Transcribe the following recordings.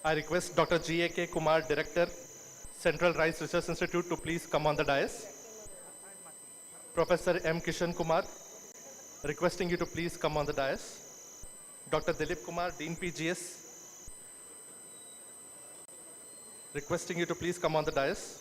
I request Dr. G.A.K. Kumar, Director, Central Rice Research Institute, to please come on the dais. Professor M. Kishan Kumar, requesting you to please come on the dais. Dr. Dilip Kumar, Dean PGS, requesting you to please come on the dais.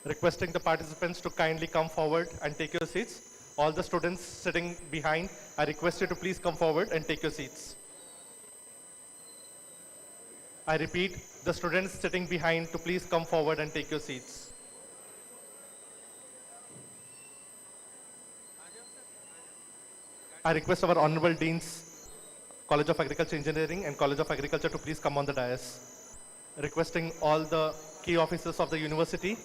Requesting the participants to kindly come forward and take your seats. All the students sitting behind, I request you to please come forward and take your seats. I repeat, the students sitting behind to please come forward and take your seats. I request our Honorable Deans, College of Agriculture Engineering and College of Agriculture, to please come on the dais. Requesting all the key officers of the university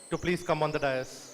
to please come on the dais.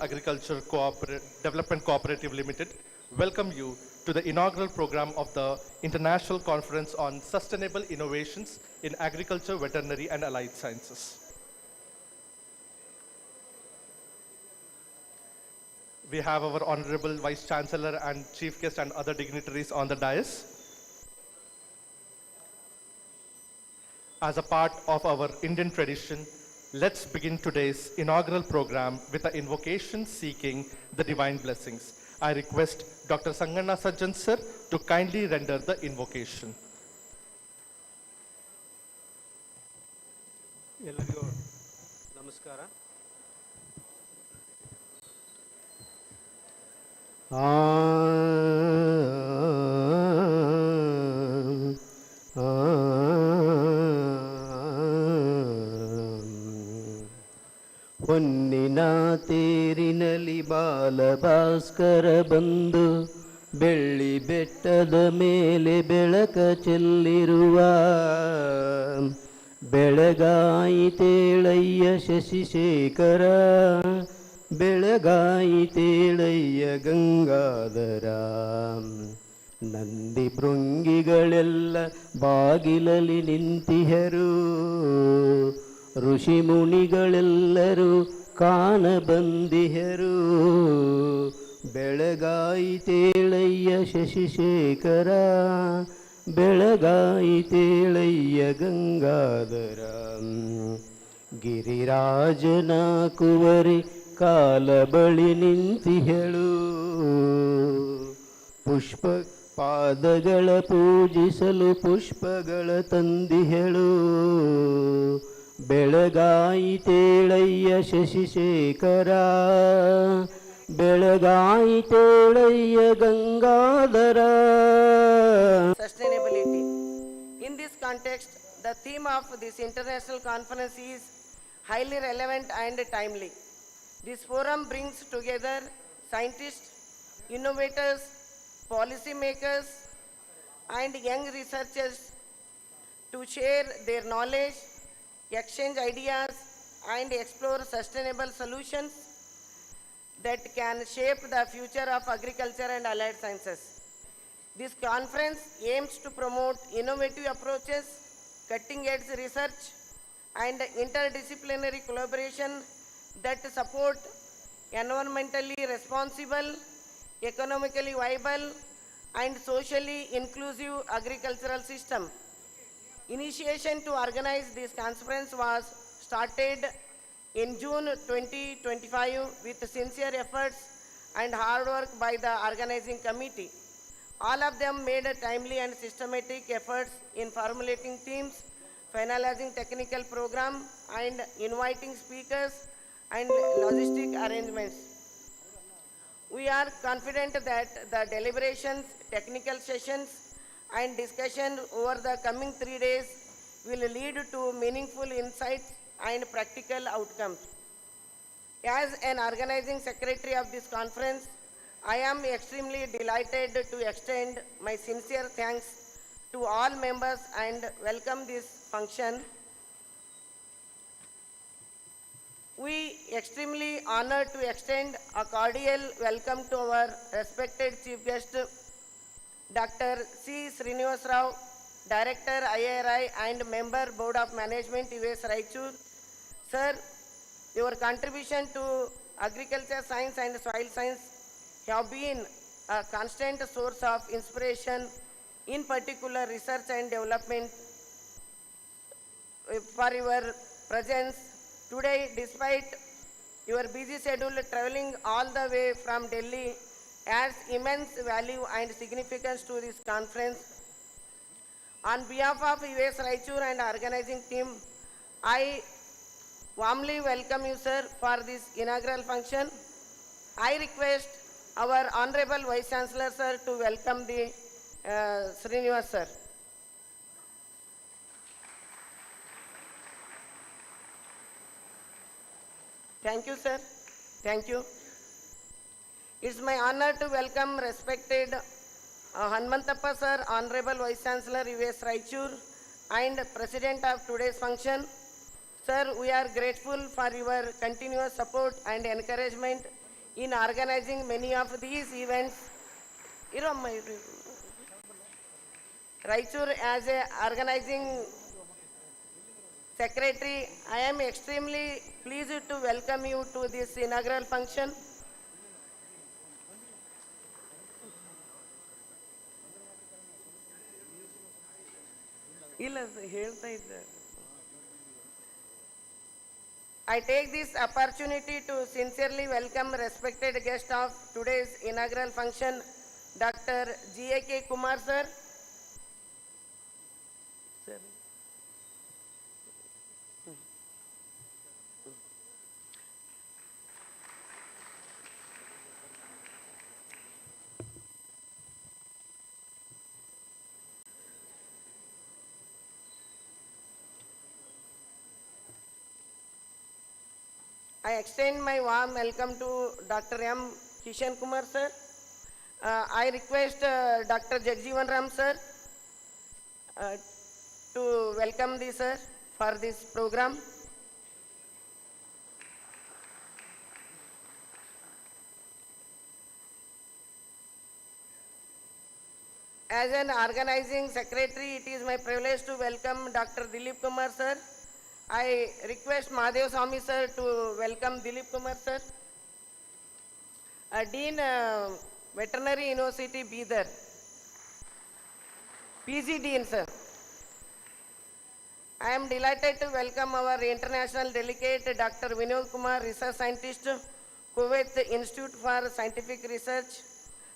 Agriculture Development Cooperative Limited welcome you to the inaugural program of the International Conference on Sustainable Innovations in Agriculture, Veterinary and Allied Sciences. We have our Honorable Vice Chancellor and Chief Guest and other dignitaries on the dais. As a part of our Indian tradition, let's begin today's inaugural program with an invocation seeking the divine blessings. I request Dr. Sanganna Sajjan sir to kindly render the invocation. ಎಲ್ಲರಿಗೂ ನಮಸ್ಕಾರ. ಹೊನ್ನಿನ ತೇರಿನಲ್ಲಿ ಬಾಲಭಾಸ್ಕರ ಬಂದು ಬೆಳ್ಳಿ ಬೆಟ್ಟದ ಮೇಲೆ ಬೆಳಕ ಚೆಲ್ಲಿರುವ ಬೆಳಗಾಯಿತೇಳಯ್ಯ ಶಶಿಶೇಖರ, ಬೆಳಗಾಯಿತೇಳಯ್ಯ ಗಂಗಾಧರ. ನಂದಿ ಭೃಂಗಿಗಳೆಲ್ಲ ಬಾಗಿಲಲ್ಲಿ ನಿಂತಿಹರು, ಋಷಿ ಮುನಿಗಳೆಲ್ಲರೂ ಕಾಣ ಬಂದಿಹರು. ಬೆಳಗಾಯಿತೇಳಯ್ಯ ಶಶಿಶೇಖರ, ಬೆಳಗಾಯಿತೇಳಯ್ಯ ಗಂಗಾಧರ. ಗಿರಿರಾಜನ ಕುವರಿ ಕಾಲ ಬಳಿ ನಿಂತಿಹಳು, ಪುಷ್ಪ ಪಾದಗಳ ಪೂಜಿಸಲು ಪುಷ್ಪಗಳ ತಂದಿಹಳು. ಬೆಳಗಾಯಿತೇಳಯ್ಯ Shashi Shekhar, ಬೆಳಗಾಯಿತೇಳಯ್ಯ Gangadhara. Sustainability. In this context, the theme of this international conference is highly relevant and timely. This forum brings together scientists, innovators, policymakers, and young researchers to share their knowledge, exchange ideas, and explore sustainable solutions that can shape the future of agriculture and allied sciences. This conference aims to promote innovative approaches, cutting-edge research, and interdisciplinary collaboration that support environmentally responsible, economically viable, and socially inclusive agricultural system. Initiation to organize this conference was started in June 2025 with sincere efforts and hard work by the organizing committee. All of them made a timely and systematic efforts in formulating themes, finalizing technical program, and inviting speakers and logistic arrangements. We are confident that the deliberations, technical sessions, and discussion over the coming 3 days will lead to meaningful insights and practical outcomes. As an organizing secretary of this conference, I am extremely delighted to extend my sincere thanks to all members and welcome this function. We extremely honored to extend a cordial welcome to our respected chief guest, Dr. C. Srinivas Rao, Director IRI and Member Board of Management US Raichur. Sir, your contribution to agriculture science and soil science have been a constant source of inspiration, in particular research and development. For your presence today, despite your busy schedule, traveling all the way from Delhi adds immense value and significance to this conference. On behalf of US Raichur and organizing team, I warmly welcome you, sir, for this inaugural function. I request our Honorable Vice Chancellor, sir, to welcome the Srinivas, sir. Thank you, sir. Thank you. It's my honor to welcome respected Hanmantappa, sir, Honorable Vice Chancellor, US Raichur, and President of today's function. Sir, we are grateful for your continuous support and encouragement in organizing many of these events. Raichur, as a organizing secretary, I am extremely pleased to welcome you to this inaugural function. I take this opportunity to sincerely welcome respected guest of today's inaugural function, Dr. G.A.K. Kumar, sir. I extend my warm welcome to Dr. M. Kishan Kumar, sir. I request Dr. Jagjeevan Ram, sir, to welcome the sir for this program. As an organizing secretary, it is my privilege to welcome Dr. Dilip Kumar, sir. I request Mahadev Swami, sir, to welcome Dilip Kumar, sir. Dean, Veterinary University, Bidar. PG Dean, sir. I am delighted to welcome our international delegate, Dr. Vinod Kumar, research scientist, Kuwait Institute for Scientific Research,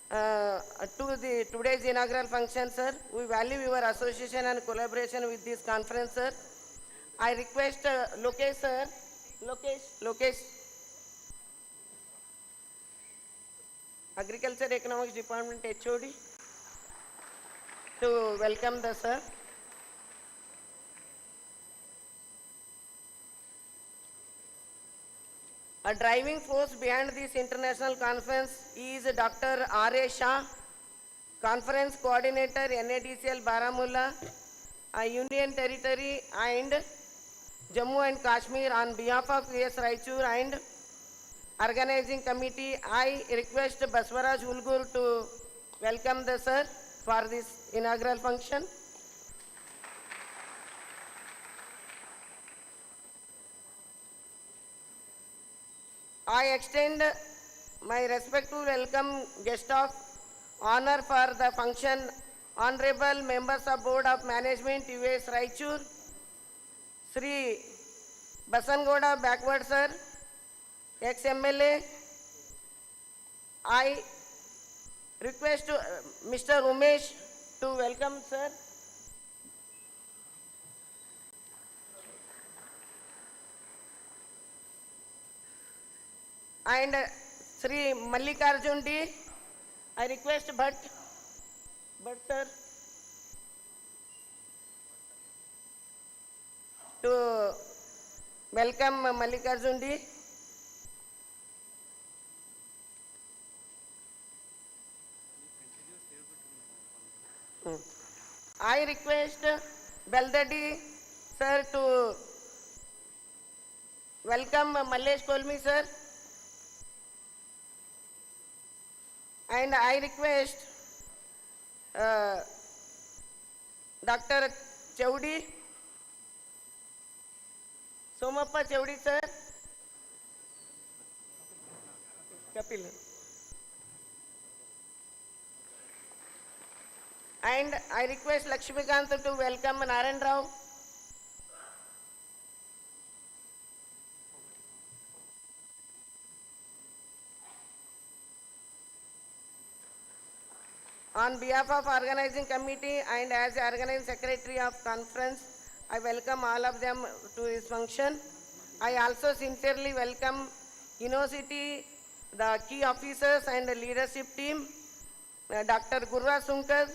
to today's inaugural function, sir. We value your association and collaboration with this conference, sir. I request Lokesh, sir. Lokesh. Agriculture Economics Department HOD, to welcome the sir. A driving force behind this international conference is Dr. R.A. Shah, Conference Coordinator, NADCL Baramulla, a Union Territory and Jammu and Kashmir on behalf of US Raichur and Organizing Committee. I request Baswaraj Ulgur to welcome the sir for this inaugural function. I extend my respectful welcome guest of honor for the function, honorable members of Board of Management, US Raichur, Sri Basangoda Backward Sir, ex-MLA. I request Mr. Umesh to welcome sir. And Sri Mallikarjun D. I request Bhatt sir to welcome Mallikarjun D. I request Beldadi sir to welcome Mallesh Kolmi sir. And I request Dr. Chaudi, Somappa Chaudi sir, Kapil. And I request Lakshmikant to welcome Narayan Rao. On behalf of organizing committee and as the organizing secretary of conference, I welcome all of them to this function. I also sincerely welcome university, the key officers and the leadership team, Dr. Gurra Sunkar,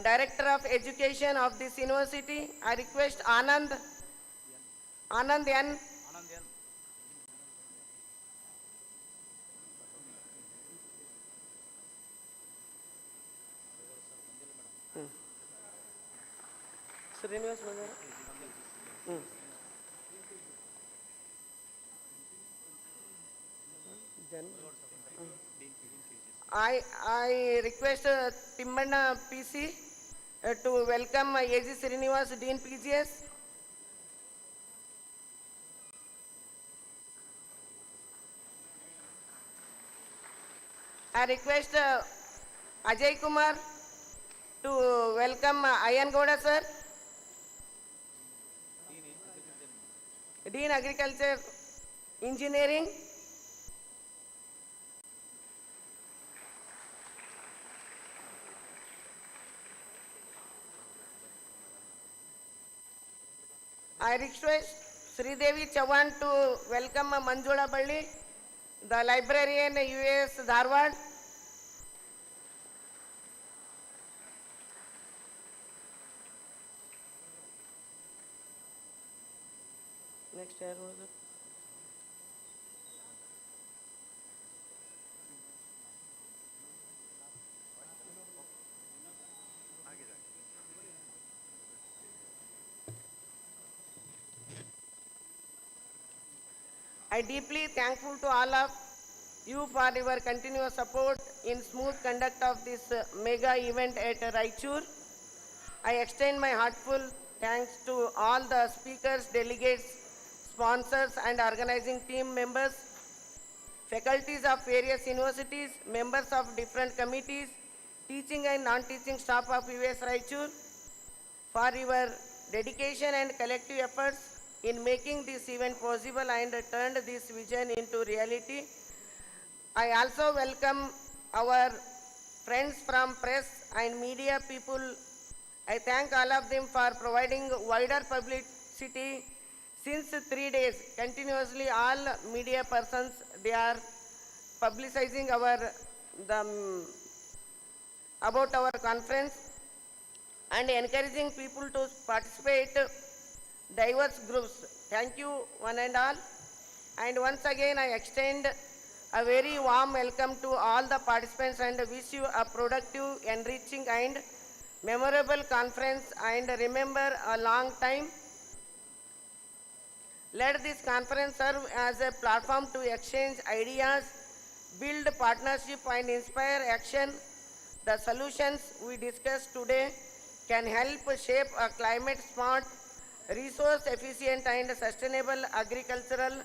Director of Education of this university. I request Anand N. Srinivas Madara. I request Timmanna PC to welcome A.G. Srinivas, Dean PGS. I request Ajay Kumar to welcome Ayan Gowda sir, Dean Agriculture Engineering. I request Sri Devi Chavan to welcome Manjula Balli, the librarian US Dharwad. Next year was it? I deeply thankful to all of you for your continuous support in smooth conduct of this mega event at Raichur. I extend my heartfelt thanks to all the speakers, delegates, sponsors and organizing team members, faculties of various universities, members of different committees, teaching and non-teaching staff of US Raichur for your dedication and collective efforts in making this event possible and turned this vision into reality. I also welcome our friends from press and media people. I thank all of them for providing wider publicity. Since 3 days, continuously all media persons, they are publicizing about our conference and encouraging people to participate diverse groups. Thank you one and all. And once again, I extend a very warm welcome to all the participants and wish you a productive, enriching and memorable conference, and remember a long time. Let this conference serve as a platform to exchange ideas, build partnership and inspire action. The solutions we discussed today can help shape a climate smart, resource efficient and sustainable agricultural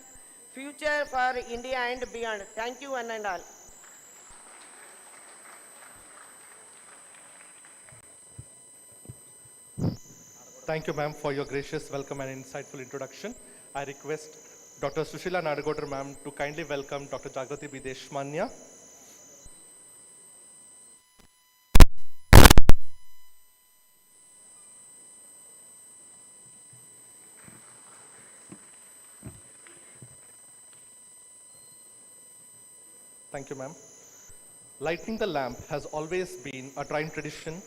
future for India and beyond. Thank you one and all. Thank you, ma'am, for your gracious welcome and insightful introduction. I request Dr. Sushila Nadagodar, ma'am, to kindly welcome Dr. Jagrati Bideshmanya. Thank you, ma'am. Lighting the lamp has always been a tried tradition,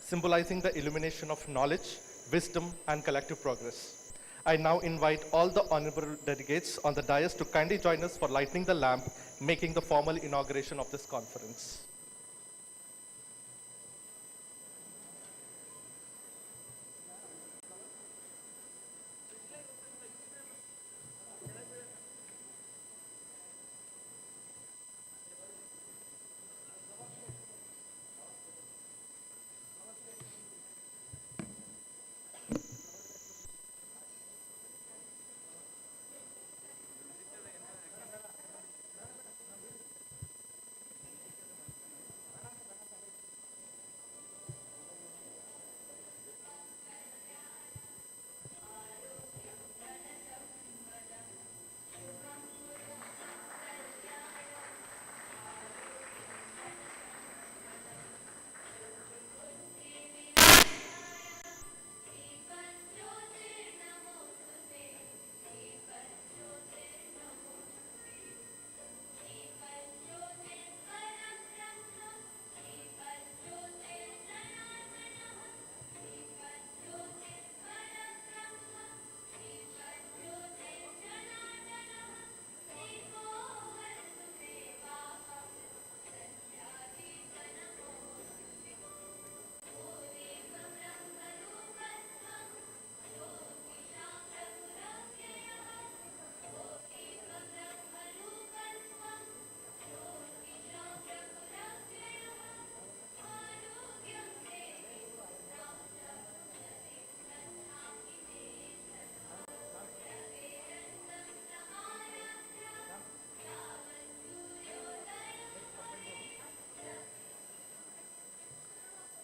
symbolizing the illumination of knowledge, wisdom, and collective progress. I now invite all the honorable delegates on the dais to kindly join us for lighting the lamp, making the formal inauguration of this conference.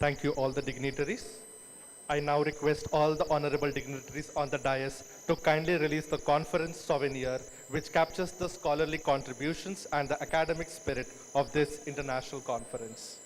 Thank you, all the dignitaries. I now request all the honorable dignitaries on the dais to kindly release the conference souvenir, which captures the scholarly contributions and the academic spirit of this international conference.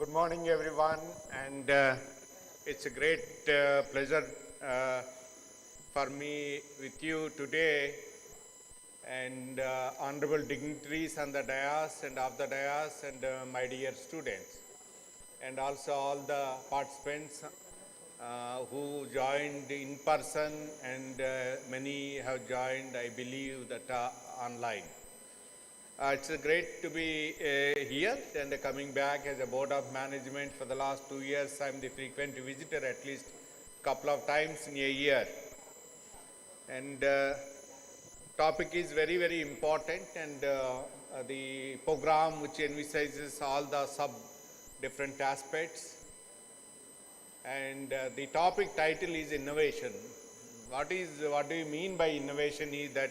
Good morning, everyone, and it's a great pleasure for me with you today, and honorable dignitaries on the dais and off the dais, and my dear students, and also all the participants who joined in person, and many have joined, I believe, that online. It's great to be here and coming back as a board of management for the last 2 years. I'm the frequent visitor at least a couple of times in a year. And topic is very, very important, and the program which emphasizes all the different aspects. And the topic title is innovation. What do you mean by innovation is that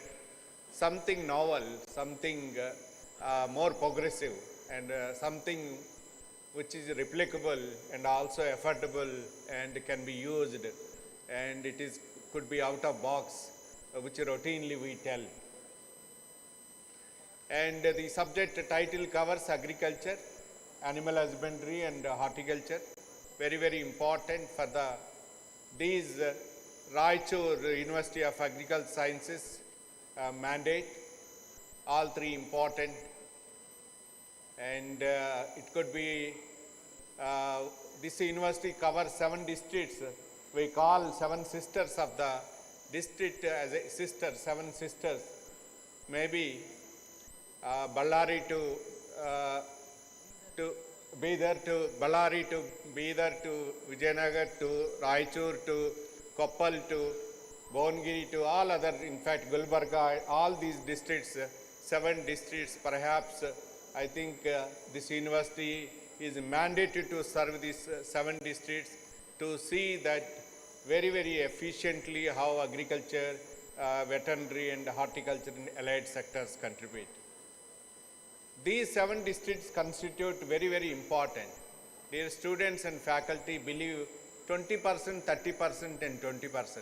something novel, something more progressive, and something which is replicable and also affordable and can be used, and could be out of box, which routinely we tell. And the subject title covers agriculture, animal husbandry and horticulture. Very, very important for these Raichur University of Agricultural Sciences mandate, all three important, and it could be, this university covers 7 districts. We call 7 sisters of the district as a sister, 7 sisters, maybe Ballari to Bidar to Ballari to Bidar to Vijayanagar to Raichur to Koppal to Bongiri to all other, in fact, Gulbarga, all these districts, 7 districts perhaps. I think this university is mandated to serve these 7 districts to see that very, very efficiently how agriculture, veterinary and horticulture and allied sectors contribute. These 7 districts constitute very, very important. Dear students and faculty, believe 20%, 30% and 20%.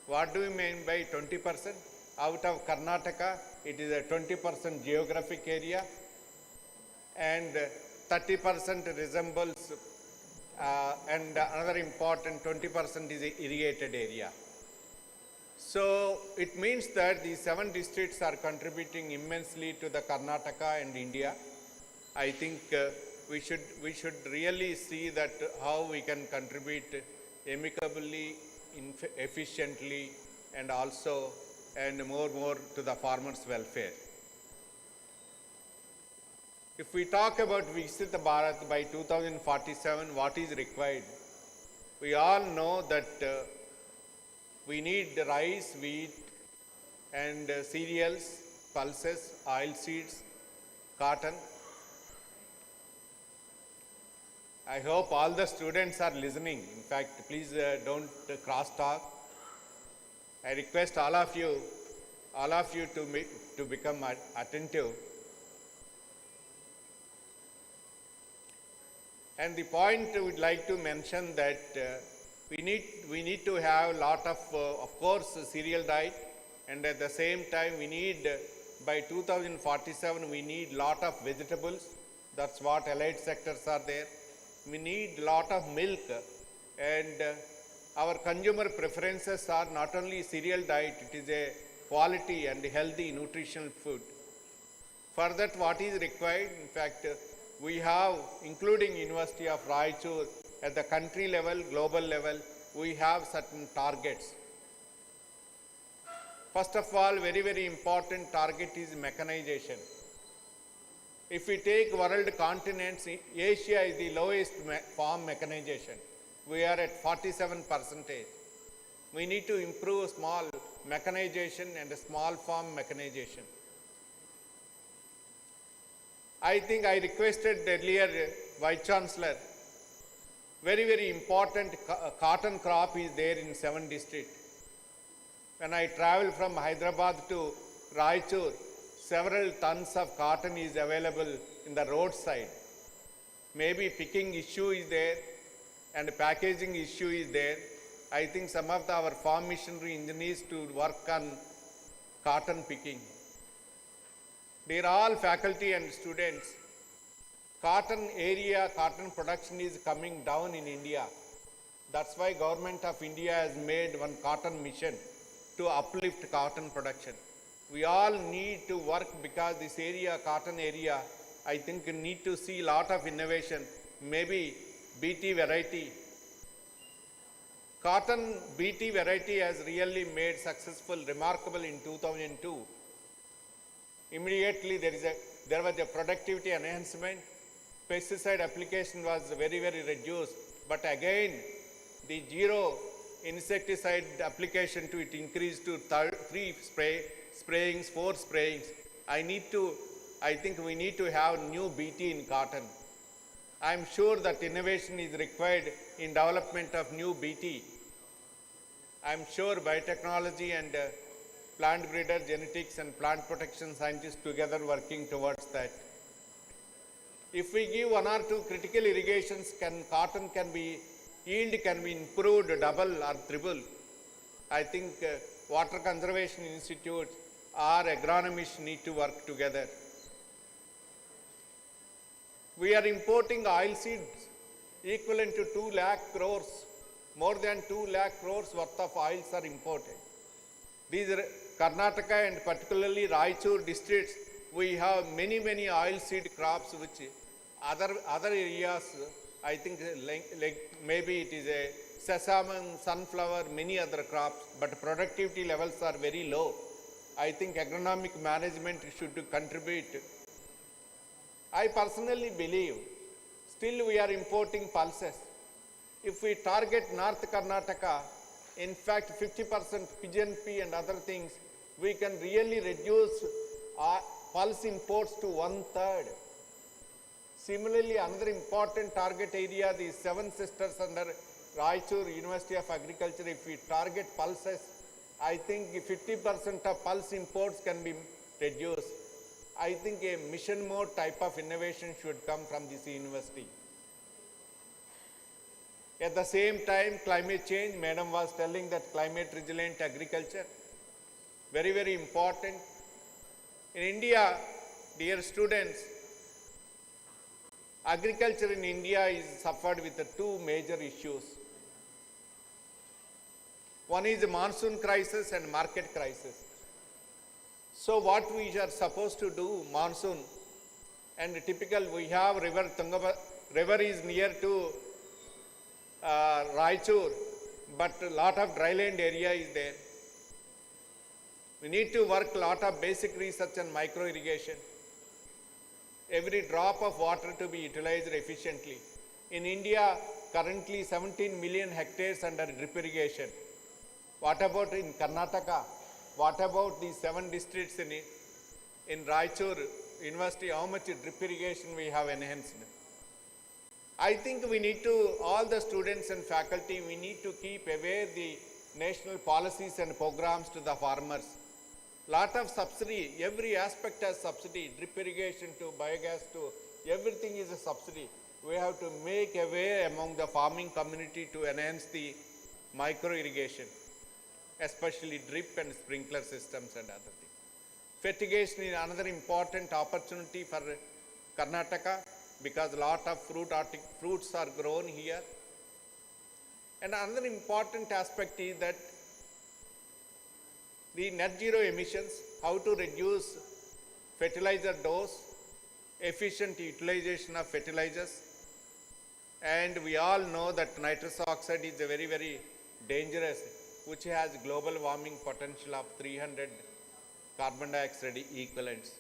What do we mean by 20%? Out of Karnataka, it is a 20% geographic area, and 30% resembles, and another important 20% is a irrigated area. So it means that these 7 districts are contributing immensely to the Karnataka and India. I think we should really see that how we can contribute amicably, efficiently, and also and more to the farmers' welfare. If we talk about Viksit Bharat by 2047, what is required? We all know that we need rice, wheat, and cereals, pulses, oilseeds, cotton. I hope all the students are listening. In fact, please don't cross-talk. I request all of you to become attentive. And the point I would like to mention that we need to have a lot of course, cereal diet, and at the same time we need, by 2047, we need lot of vegetables. That's what allied sectors are there. We need lot of milk, and our consumer preferences are not only cereal diet, it is a quality and healthy nutritional food. For that, what is required? In fact, we have, including University of Raichur, at the country level, global level, we have certain targets. First of all, very, very important target is mechanization. If we take world continents, Asia is the lowest farm mechanization. We are at 47%. We need to improve small mechanization and small farm mechanization. I think I requested earlier, Vice Chancellor, very, very important cotton crop is there in 7 districts. When I travel from Hyderabad to Raichur, several tons of cotton is available in the roadside. Maybe picking issue is there and packaging issue is there. I think some of our farm missionary engineers to work on cotton picking. They are all faculty and students. cotton area, cotton production is coming down in India. That's why Government of India has made one cotton mission to uplift cotton production. We all need to work because this area, cotton area, I think you need to see lot of innovation, maybe BT variety. Cotton BT variety has really made successful, remarkable in 2002. Immediately there was a productivity enhancement. Pesticide application was very, very reduced. But again, the zero insecticide application to it increased to 3 sprayings, 4 sprayings. I think we need to have new BT in cotton. I'm sure that innovation is required in development of new BT. I'm sure biotechnology and plant breeder genetics and plant protection scientists together working towards that. If we give 1 or 2 critical irrigations, cotton yield can be improved double or triple. I think water conservation institutes or agronomists need to work together. We are importing oil seeds equivalent to 2 lakh crores. More than 2 lakh crores worth of oils are imported. These are Karnataka and particularly Raichur districts, we have many, many oil seed crops which other areas, I think like maybe it is a sesame, sunflower, many other crops, but productivity levels are very low. I think agronomic management should contribute. I personally believe still we are importing pulses. If we target North Karnataka, in fact 50% pigeon pea and other things, we can really reduce pulse imports to 1/3. Similarly, another important target area, the 7 sisters under Raichur University of Agriculture, if we target pulses, I think 50% of pulse imports can be reduced. I think a mission mode type of innovation should come from this university. At the same time, climate change, Madam was telling that climate resilient agriculture, very, very important. In India, dear students, agriculture in India is suffered with the 2 major issues. One is the monsoon crisis and market crisis. So what we are supposed to do, monsoon, and typical we have river river is near to Raichur, but a lot of dryland area is there. We need to work a lot of basic research and micro irrigation. Every drop of water to be utilized efficiently. In India, currently 17 million hectares under drip irrigation. What about in Karnataka? What about the 7 districts in Raichur University? How much drip irrigation we have enhanced? I think we need to, all the students and faculty, we need to keep aware the national policies and programs to the farmers. Lot of subsidy, every aspect has subsidy, drip irrigation to biogas to everything is a subsidy. We have to make a way among the farming community to enhance the micro irrigation, especially drip and sprinkler systems and other things. Fertigation is another important opportunity for Karnataka because a lot of fruits are grown here. And another important aspect is that the net zero emissions, how to reduce fertilizer dose, efficient utilization of fertilizers. And we all know that nitrous oxide is a very, very dangerous, which has global warming potential of 300 carbon dioxide equivalents.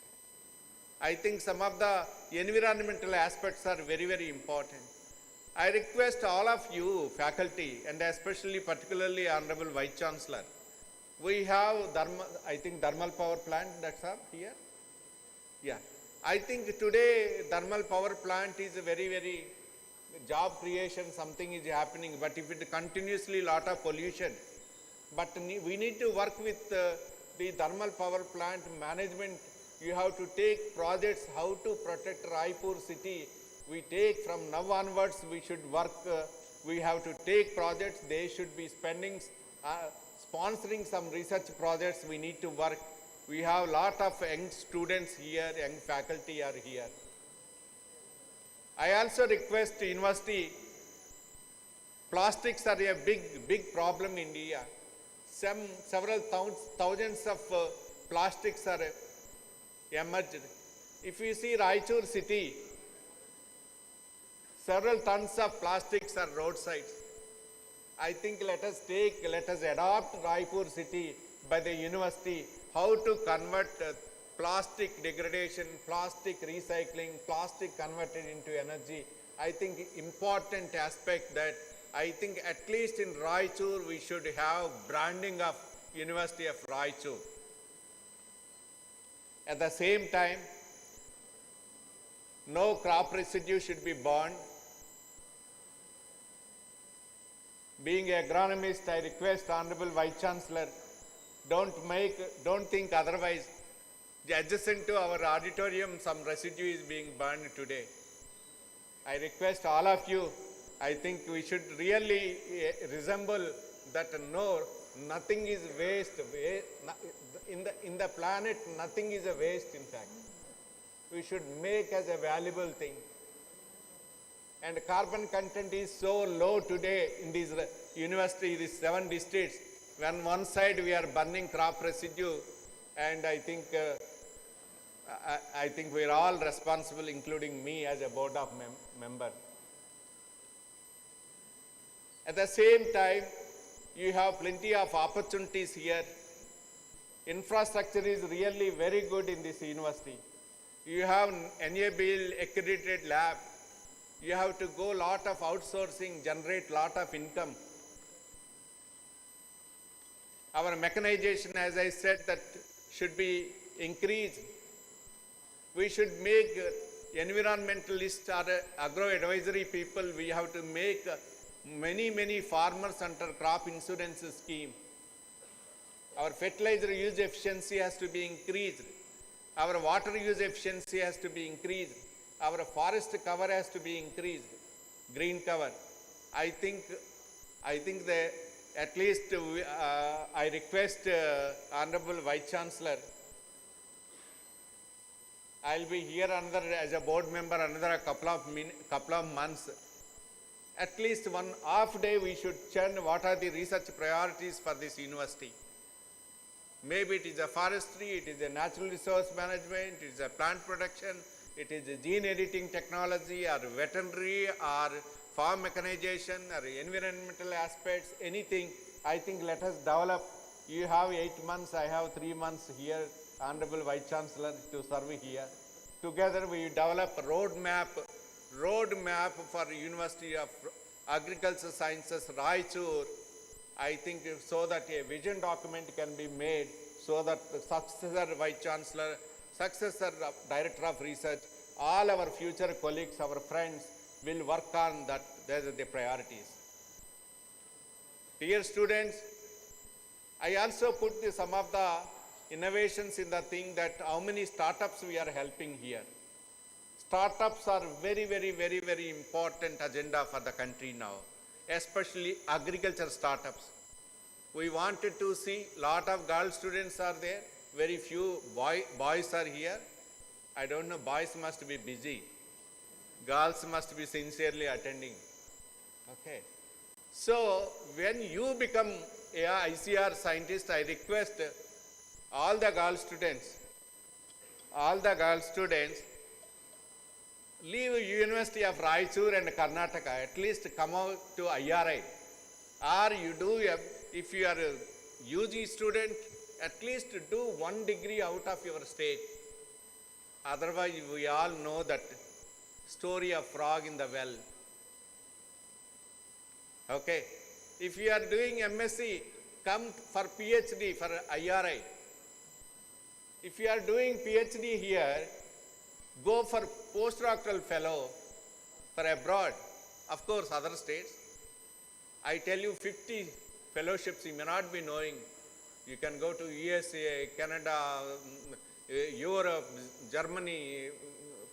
I think some of the environmental aspects are very, very important. I request all of you, faculty, and especially particularly Honorable Vice Chancellor, we have thermal power plant that's up here. Yeah. I think today thermal power plant is a very, very job creation, something is happening, but if it continuously lot of pollution, but we need to work with the thermal power plant management. You have to take projects how to protect Raipur city. We take from now onwards, we should work, we have to take projects, they should be spending, sponsoring some research projects, we need to work. We have lot of young students here, young faculty are here. I also request university, plastics are a big problem in India. Several thousands of plastics are emerged. If you see Raichur city, several tons of plastics are roadsides. I think let us adopt Raipur city by the university, how to convert plastic degradation, plastic recycling, plastic converted into energy. I think important aspect that I think at least in Raichur we should have branding of University of Raichur. At the same time, no crop residue should be burned. Being an agronomist, I request Honorable Vice Chancellor, don't think otherwise. Adjacent to our auditorium, some residue is being burned today. I request all of you, I think we should really resemble that no, nothing is waste. In the planet, nothing is a waste, in fact. We should make as a valuable thing. And carbon content is so low today in these university, these 7 districts, when one side we are burning crop residue, and I think we are all responsible, including me as a board of member. At the same time, you have plenty of opportunities here. Infrastructure is really very good in this university. You have enabled accredited lab. You have to go lot of outsourcing, generate lot of income. Our mechanization, as I said, that should be increased. We should make environmentalists or agro-advisory people, we have to make many farmers under crop insurance scheme. Our fertilizer use efficiency has to be increased. Our water use efficiency has to be increased. Our forest cover has to be increased, green cover. I think that at least I request Honorable Vice Chancellor, I'll be here as a board member another couple of months. At least one half day we should check what are the research priorities for this university. Maybe it is a forestry, it is a natural resource management, it is a plant production, it is a gene editing technology or veterinary or farm mechanization or environmental aspects, anything. I think let us develop. You have 8 months, I have 3 months here, Honorable Vice Chancellor, to serve here. Together we develop a roadmap for University of Agricultural Sciences, Raichur. I think so that a vision document can be made so that the successor Vice Chancellor, successor Director of Research, all our future colleagues, our friends will work on that. Those are the priorities. Dear students, I also put some of the innovations in the thing that how many startups we are helping here. Startups are very important agenda for the country now, especially agriculture startups. We wanted to see lot of girl students are there, very few boys are here. I don't know, boys must be busy. Girls must be sincerely attending. Okay. So when you become a ICR scientist, I request all the girl students, leave University of Raichur and Karnataka, at least come out to IRI. Or you do, if you are a UG student, at least do 1 degree out of your state. Otherwise, we all know that story of frog in the well. Okay. If you are doing MSc, come for PhD for IRI. If you are doing PhD here, go for postdoctoral fellow for abroad. Of course, other states. I tell you 50 fellowships you may not be knowing. You can go to USA, Canada, Europe, Germany,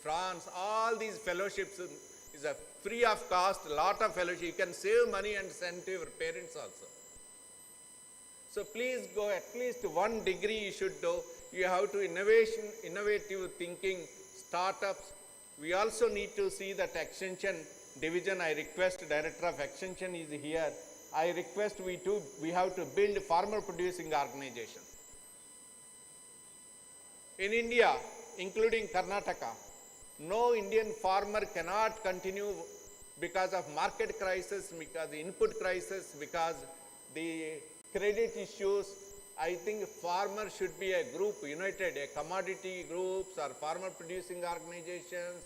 France, all these fellowships is a free of cost, lot of fellowship. You can save money and send to your parents also. So please go at least 1 degree you should do. You have to innovative thinking, startups, We also need to see that extension division. I request Director of Extension is here. I request we have to build farmer producing organization. In India, including Karnataka, no Indian farmer cannot continue because of market crisis, because the input crisis, because the credit issues. I think farmers should be a group, united, a commodity groups or farmer producing organizations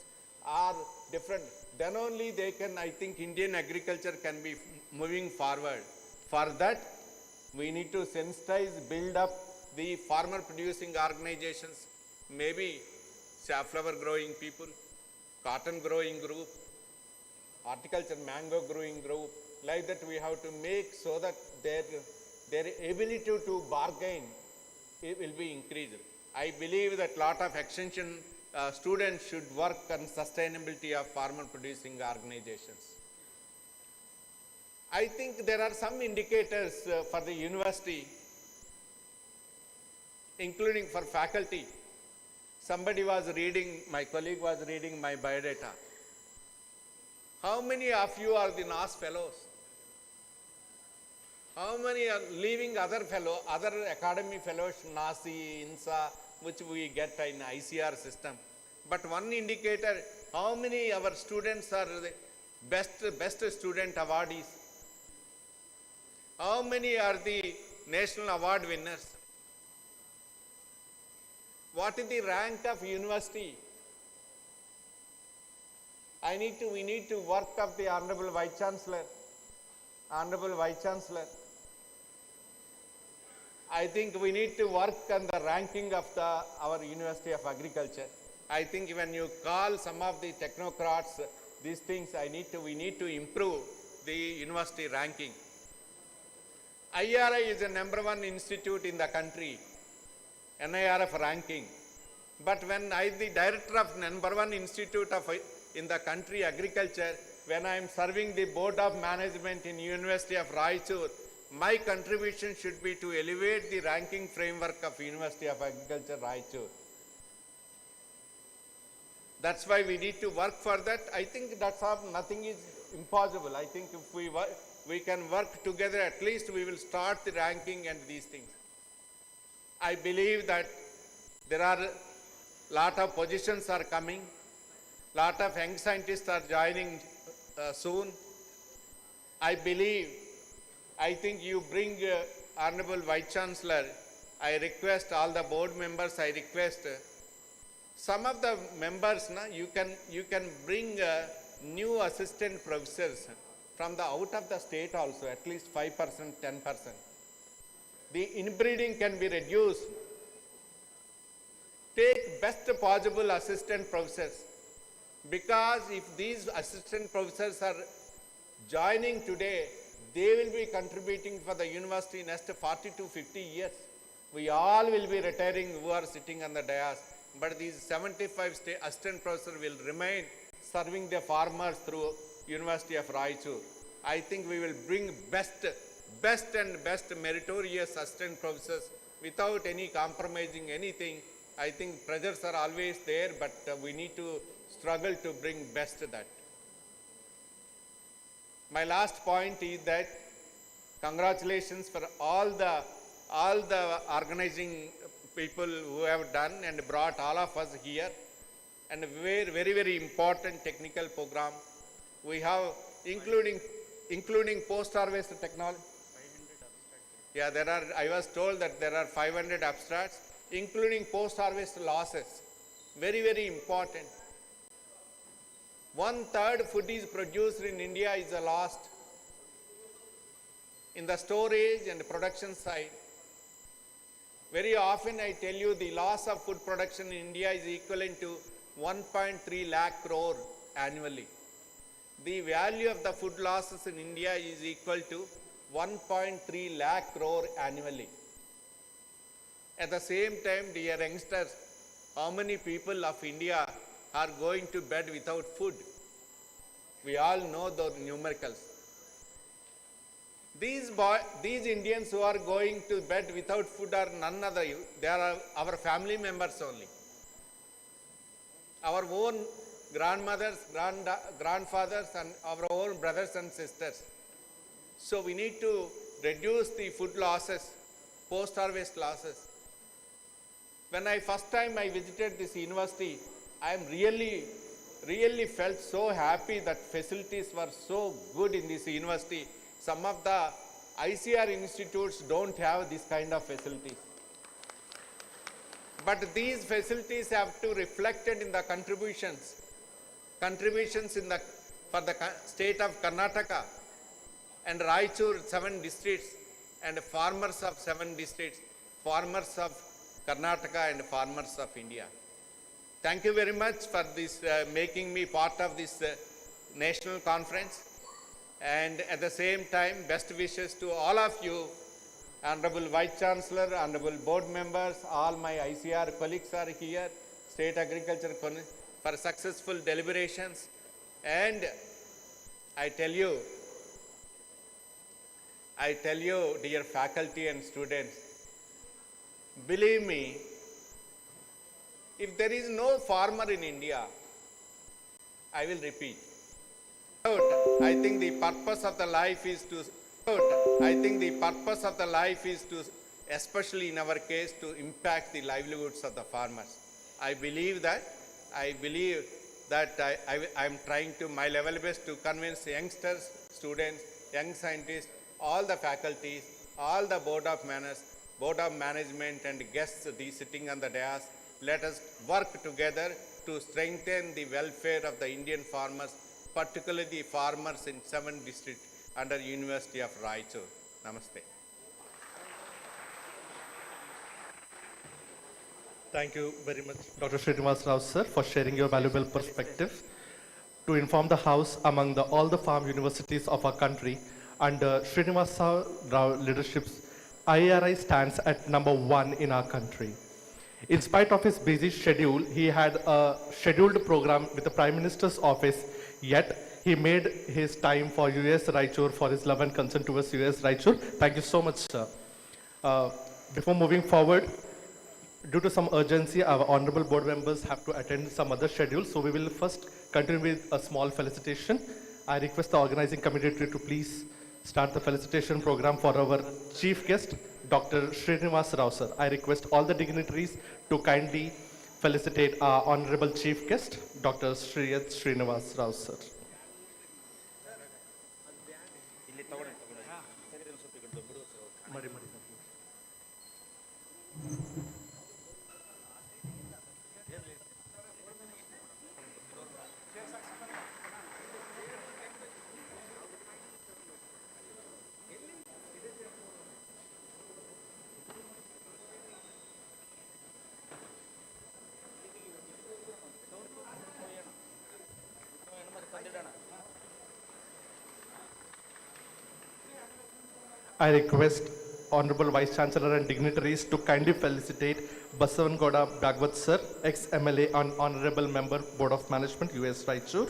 are different. Then only they can, I think Indian agriculture can be moving forward. For that, we need to sensitize, build up the farmer producing organizations, maybe safflower growing people, cotton growing group, horticulture mango growing group. Like that we have to make so that their ability to bargain it will be increased. I believe that lot of extension students should work on sustainability of farmer producing organizations. I think there are some indicators for the university, including for faculty. Somebody was reading, my colleague was reading my biodata. How many of you are the NAS fellows? How many are leaving other academy fellows, NASI, INSA, which we get in ICR system? But one indicator, how many our students are the best student awardees? How many are the national award winners? What is the rank of university? We need to work up the Honorable Vice Chancellor. Honorable Vice Chancellor, I think we need to work on the ranking of our University of Agriculture. I think when you call some of the technocrats, these things we need to improve the university ranking. IRI is the #1 institute in the country, NIRF ranking. But when the director of #1 institute in the country, agriculture, when I am serving the board of management in University of Raichur, my contribution should be to elevate the ranking framework of University of Agriculture, Raichur. That's why we need to work for that. I think that's how nothing is impossible. I think if we can work together, at least we will start the ranking and these things. I believe that there are lot of positions are coming, lot of young scientists are joining soon. I think you bring Honorable Vice Chancellor, I request all the board members, I request some of the members, you can bring new assistant professors from the out of the state also, at least 5%, 10%. The inbreeding can be reduced. Take best possible assistant professors, because if these assistant professors are joining today, they will be contributing for the university next 40 to 50 years. We all will be retiring who are sitting on the dais, but these 75 assistant professors will remain serving the farmers through University of Raichur. I think we will bring best meritorious assistant professors without any compromising anything. I think pressures are always there, but we need to struggle to bring best to that. My last point is that congratulations for all the organizing people who have done and brought all of us here, and a very important technical program we have, including post-harvest technology. Yeah, I was told that there are 500 abstracts, including post-harvest losses. Very important. 1/3 food is produced in India is lost in the storage and production side. Very often I tell you the loss of food production in India is equivalent to 1.3 lakh crore annually. The value of the food losses in India is equal to 1.3 lakh crore annually. At the same time, dear youngsters, how many people of India are going to bed without food? We all know the numericals. These Indians who are going to bed without food are none other, they are our family members only. Our own grandmothers, grandfathers, and our own brothers and sisters. So we need to reduce the food losses, post-harvest losses. When I first time I visited this university, I am really felt so happy that facilities were so good in this university. Some of the ICR institutes don't have this kind of facilities. But these facilities have to reflected in the contributions in the, for the state of Karnataka and Raichur 7 districts and farmers of 7 districts, farmers of Karnataka and farmers of India. Thank you very much for this making me part of this national conference, and at the same time best wishes to all of you, Honorable Vice Chancellor, Honorable Board members, all my ICR colleagues are here, State Agriculture for successful deliberations. And I tell you, dear faculty and students, believe me, if there is no farmer in India, I will repeat. I think the purpose of the life is to, especially in our case, to impact the livelihoods of the farmers. I believe that I am trying to my level best to convince youngsters, students, young scientists, all the faculties, all the board of management and guests sitting on the dais. Let us work together to strengthen the welfare of the Indian farmers, particularly the farmers in 7 districts under University of Raichur. Namaste. Thank you very much, Dr. Srinivas Rao, sir, for sharing your valuable perspective. To inform the House, among all the farm universities of our country, under Srinivas Rao leadership, IRI stands at #1 in our country. In spite of his busy schedule, he had a scheduled program with the Prime Minister's office, yet he made his time for US Raichur, for his love and concern towards US Raichur. Thank you so much, sir. Before moving forward, due to some urgency, our honorable board members have to attend some other schedules, so we will first continue with a small felicitation. I request the organizing committee to please start the felicitation program for our chief guest, Dr. Srinivas Rao, sir. I request all the dignitaries to kindly felicitate our honorable chief guest, Dr. Srinivas Rao, sir. I request Honorable Vice Chancellor and dignitaries to kindly felicitate Basavangoda Bhagwat sir, ex-MLA and Honorable Member, Board of Management, US Raichur.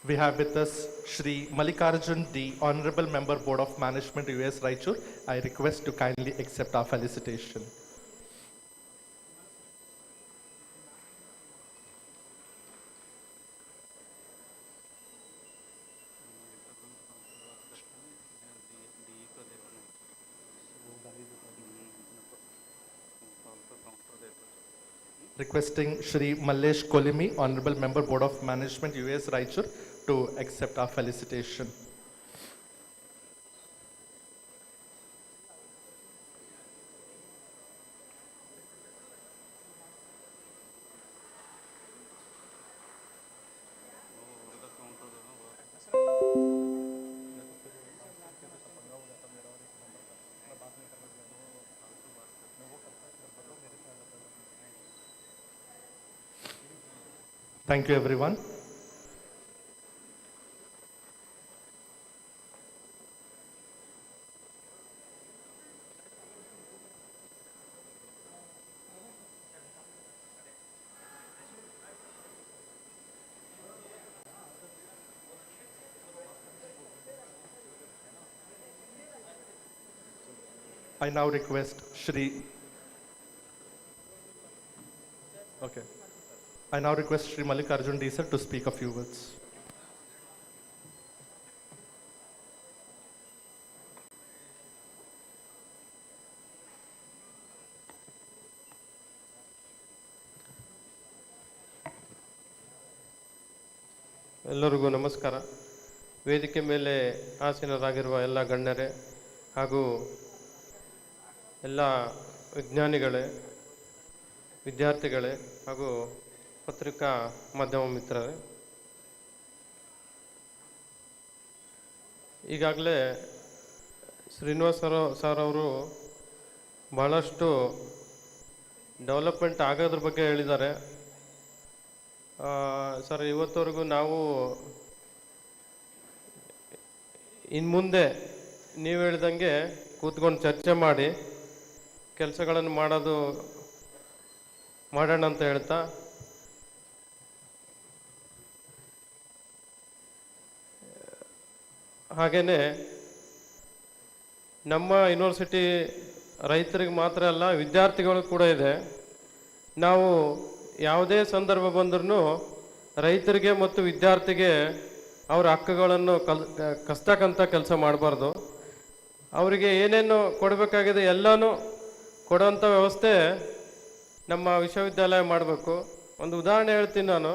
We have with us Shri Mallikarjun D, Honorable Member, Board of Management, US Raichur. I request to kindly accept our felicitation. Requesting Shri Mallesh Kolimi, Honorable Member, Board of Management, US Raichur, to accept our felicitation. Thank you, everyone. I now request Shri. Okay. I now request Shri Mallikarjun D sir to speak a few words. ಎಲ್ಲರಿಗೂ ನಮಸ್ಕಾರ. ವೇದಿಕೆ ಮೇಲೆ ಆಸೀನರಾಗಿರುವ ಎಲ್ಲ ಗಣ್ಯರೇ ಹಾಗೂ ಎಲ್ಲ ವಿಜ್ಞಾನಿಗಳೇ, ವಿದ್ಯಾರ್ಥಿಗಳೇ ಹಾಗೂ ಪತ್ರಿಕಾ ಮಾಧ್ಯಮ ಮಿತ್ರರೇ, ಈಗಾಗಲೇ ಶ್ರೀನಿವಾಸ್ ಸರ್ ಅವರು ಭಾಳಷ್ಟು ಡೆವಲಪ್ಮೆಂಟ್ ಆಗೋದ್ರ ಬಗ್ಗೆ ಹೇಳಿದ್ದಾರೆ. ಸರ್, ಇವತ್ತವರೆಗೂ ನಾವು ಇನ್ನು ಮುಂದೆ ನೀವು ಹೇಳ್ದಂಗೆ ಕೂತ್ಕೊಂಡು ಚರ್ಚೆ ಮಾಡಿ ಕೆಲಸಗಳನ್ನು ಮಾಡೋಣ ಅಂತ ಹೇಳ್ತಾ, ಹಾಗೆಯೇ ನಮ್ಮ ಯೂನಿವರ್ಸಿಟಿ ರೈತರಿಗೆ ಮಾತ್ರ ಅಲ್ಲ, ವಿದ್ಯಾರ್ಥಿಗಳು ಕೂಡ ಇದೆ. ನಾವು ಯಾವುದೇ ಸಂದರ್ಭ ಬಂದ್ರೂ ರೈತರಿಗೆ ಮತ್ತು ವಿದ್ಯಾರ್ಥಿಗೆ ಅವರ ಹಕ್ಕುಗಳನ್ನು ಕಸ್ತಕ್ಕಂಥ ಕೆಲಸ ಮಾಡಬಾರ್ದು. ಅವರಿಗೆ ಏನೇನು ಕೊಡಬೇಕಾಗಿದೆ ಎಲ್ಲನೂ ಕೊಡೋಂಥ ವ್ಯವಸ್ಥೆ ನಮ್ಮ ವಿಶ್ವವಿದ್ಯಾಲಯ ಮಾಡಬೇಕು. ಒಂದು ಉದಾಹರಣೆ ಹೇಳ್ತೀನಿ ನಾನು.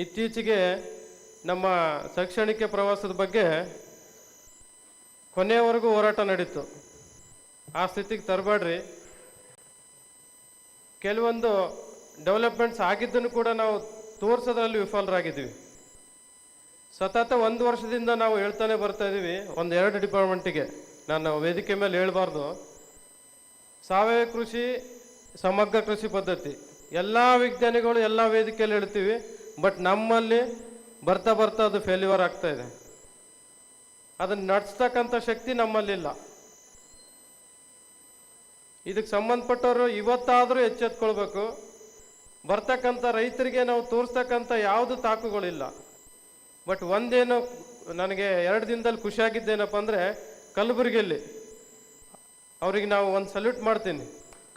ಇತ್ತೀಚೆಗೆ ನಮ್ಮ ಶೈಕ್ಷಣಿಕ ಪ್ರವಾಸದ ಬಗ್ಗೆ ಕೊನೆಯವರೆಗೂ ಹೋರಾಟ ನಡೀತು. ಆ ಸ್ಥಿತಿಗೆ ತರಬೇಡ್ರಿ. ಕೆಲವೊಂದು ಡೆವಲಪ್ಮೆಂಟ್ಸ್ ಆಗಿದ್ದನ್ನು ಕೂಡ ನಾವು ತೋರಿಸೋದ್ರಲ್ಲಿ ವಿಫಲರಾಗಿದ್ದೀವಿ. ಸತತ 1 ವರ್ಷದಿಂದ ನಾವು ಹೇಳ್ತಾನೆ ಬರ್ತಾ ಇದ್ದೀವಿ. 1-2 ಡಿಪಾರ್ಟ್ಮೆಂಟಿಗೆ ನಾನು ವೇದಿಕೆ ಮೇಲೆ ಹೇಳ್ಬಾರ್ದು. ಸಾವಯವ ಕೃಷಿ, ಸಮಗ್ರ ಕೃಷಿ ಪದ್ಧತಿ ಎಲ್ಲ ವಿಜ್ಞಾನಿಗಳು ಎಲ್ಲ ವೇದಿಕೆಯಲ್ಲಿ ಹೇಳ್ತೀವಿ. ಬಟ್ ನಮ್ಮಲ್ಲಿ ಬರ್ತಾ ಬರ್ತಾ ಅದು ಫೇಲ್ಯೂರ್ ಆಗ್ತಾ ಇದೆ. ಅದನ್ನು ನಡೆಸ್ತಕ್ಕಂಥ ಶಕ್ತಿ ನಮ್ಮಲ್ಲಿಲ್ಲ. ಇದಕ್ಕೆ ಸಂಬಂಧಪಟ್ಟವರು ಇವತ್ತಾದರೂ ಎಚ್ಚೆತ್ಕೊಳ್ಬೇಕು. ಬರ್ತಕ್ಕಂಥ ರೈತರಿಗೆ ನಾವು ತೋರಿಸ್ತಕ್ಕಂಥ ಯಾವುದು ತಾಕುಗಳಿಲ್ಲ. ಬಟ್ ಒಂದೇನು ನನಗೆ 2 ದಿನದಲ್ಲಿ ಖುಷಿಯಾಗಿದ್ದೇನಪ್ಪ ಅಂದರೆ, ಕಲಬುರಗಿಯಲ್ಲಿ ಅವ್ರಿಗೆ ನಾವು ಒಂದು ಸಲ್ಯೂಟ್ ಮಾಡ್ತೀನಿ.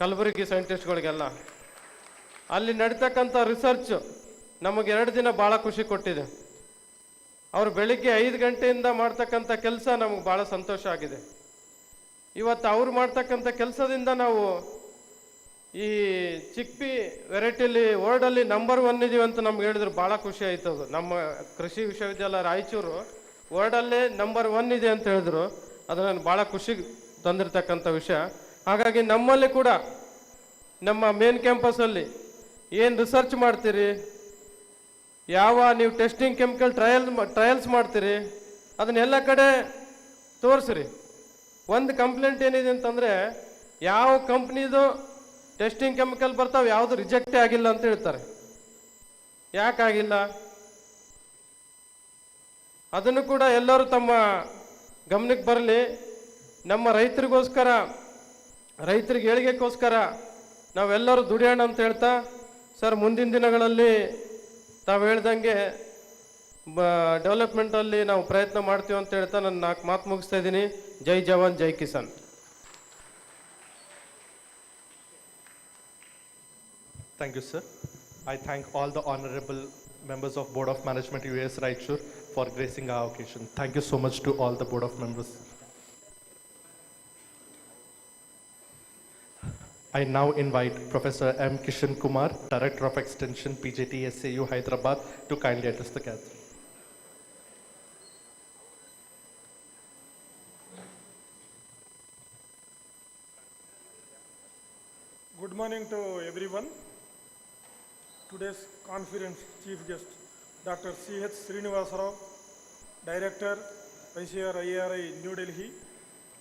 ಕಲಬುರಗಿ ಸೈಂಟಿಸ್ಟ್ಗಳಿಗೆಲ್ಲ ಅಲ್ಲಿ ನಡೀತಕ್ಕಂಥ ರಿಸರ್ಚ್ ನಮಗೆ 2 ದಿನ ಭಾಳ ಖುಷಿ ಕೊಟ್ಟಿದೆ. ಅವರು ಬೆಳಿಗ್ಗೆ 5 ಗಂಟೆಯಿಂದ ಮಾಡ್ತಕ್ಕಂಥ ಕೆಲಸ ನಮಗೆ ಭಾಳ ಸಂತೋಷ ಆಗಿದೆ. ಇವತ್ತು ಅವ್ರು ಮಾಡ್ತಕ್ಕಂಥ ಕೆಲಸದಿಂದ ನಾವು ಈ ಚಿಕ್ಪಿ ವೆರೈಟಿಲಿ ವರ್ಲ್ಡಲ್ಲಿ ನಂಬರ್ 1 ಇದೀವಿ ಅಂತ ನಮ್ಗೆ ಹೇಳಿದ್ರು. ಭಾಳ ಖುಷಿ ಆಯ್ತು. ಅದು ನಮ್ಮ ಕೃಷಿ ವಿಶ್ವವಿದ್ಯಾಲಯ ರಾಯಚೂರು ವರ್ಲ್ಡಲ್ಲೇ ನಂಬರ್ 1 ಇದೆ ಅಂತ ಹೇಳಿದ್ರು. ಅದು ನನಗೆ ಭಾಳ ಖುಷಿ ತಂದಿರ್ತಕ್ಕಂಥ ವಿಷಯ. ಹಾಗಾಗಿ ನಮ್ಮಲ್ಲಿ ಕೂಡ ನಮ್ಮ ಮೇನ್ ಕ್ಯಾಂಪಸ್ಸಲ್ಲಿ ಏನು ರಿಸರ್ಚ್ ಮಾಡ್ತೀರಿ, ಯಾವ ನೀವು ಟೆಸ್ಟಿಂಗ್ ಕೆಮಿಕಲ್ ಟ್ರಯಲ್ಸ್ ಮಾಡ್ತೀರಿ, ಅದನ್ನೆಲ್ಲ ಕಡೆ ತೋರಿಸ್ರಿ. ಒಂದು ಕಂಪ್ಲೇಂಟ್ ಏನಿದೆ ಅಂತಂದರೆ, ಯಾವ ಕಂಪ್ನಿದು ಟೆಸ್ಟಿಂಗ್ ಕೆಮಿಕಲ್ ಬರ್ತಾವೆ, ಯಾವುದು ರಿಜೆಕ್ಟೇ ಆಗಿಲ್ಲ ಅಂತ ಹೇಳ್ತಾರೆ. ಯಾಕಾಗಿಲ್ಲ ಅದನ್ನು ಕೂಡ ಎಲ್ಲರೂ ತಮ್ಮ ಗಮನಕ್ಕೆ ಬರಲಿ. ನಮ್ಮ ರೈತರಿಗೋಸ್ಕರ, ರೈತರಿಗೆ ಏಳಿಗೆಗೋಸ್ಕರ ನಾವೆಲ್ಲರೂ ದುಡಿಯೋಣ ಅಂತ ಹೇಳ್ತಾ, ಸರ್ ಮುಂದಿನ ದಿನಗಳಲ್ಲಿ ತಾವು ಹೇಳ್ದಂಗೆ ಡೆವಲಪ್ಮೆಂಟಲ್ಲಿ ನಾವು ಪ್ರಯತ್ನ ಮಾಡ್ತೀವಿ ಅಂತ ಹೇಳ್ತಾ ನಾನು 4 ಮಾತು ಮುಗಿಸ್ತಾ ಇದ್ದೀನಿ. ಜೈ ಜವಾನ್, ಜೈ Kisan. Thank you, sir. I thank all the honorable members of Board of Management UAS Raichur for gracing our occasion. Thank you so much to all the Board of members. I now invite Professor M. Kishan Kumar, Director of Extension, PJT SAU Hyderabad, to kindly address the gathering. Good morning to everyone. Today's conference chief guest, Dr. C.H. Srinivasa Rao, Director, ICR IRI, New Delhi,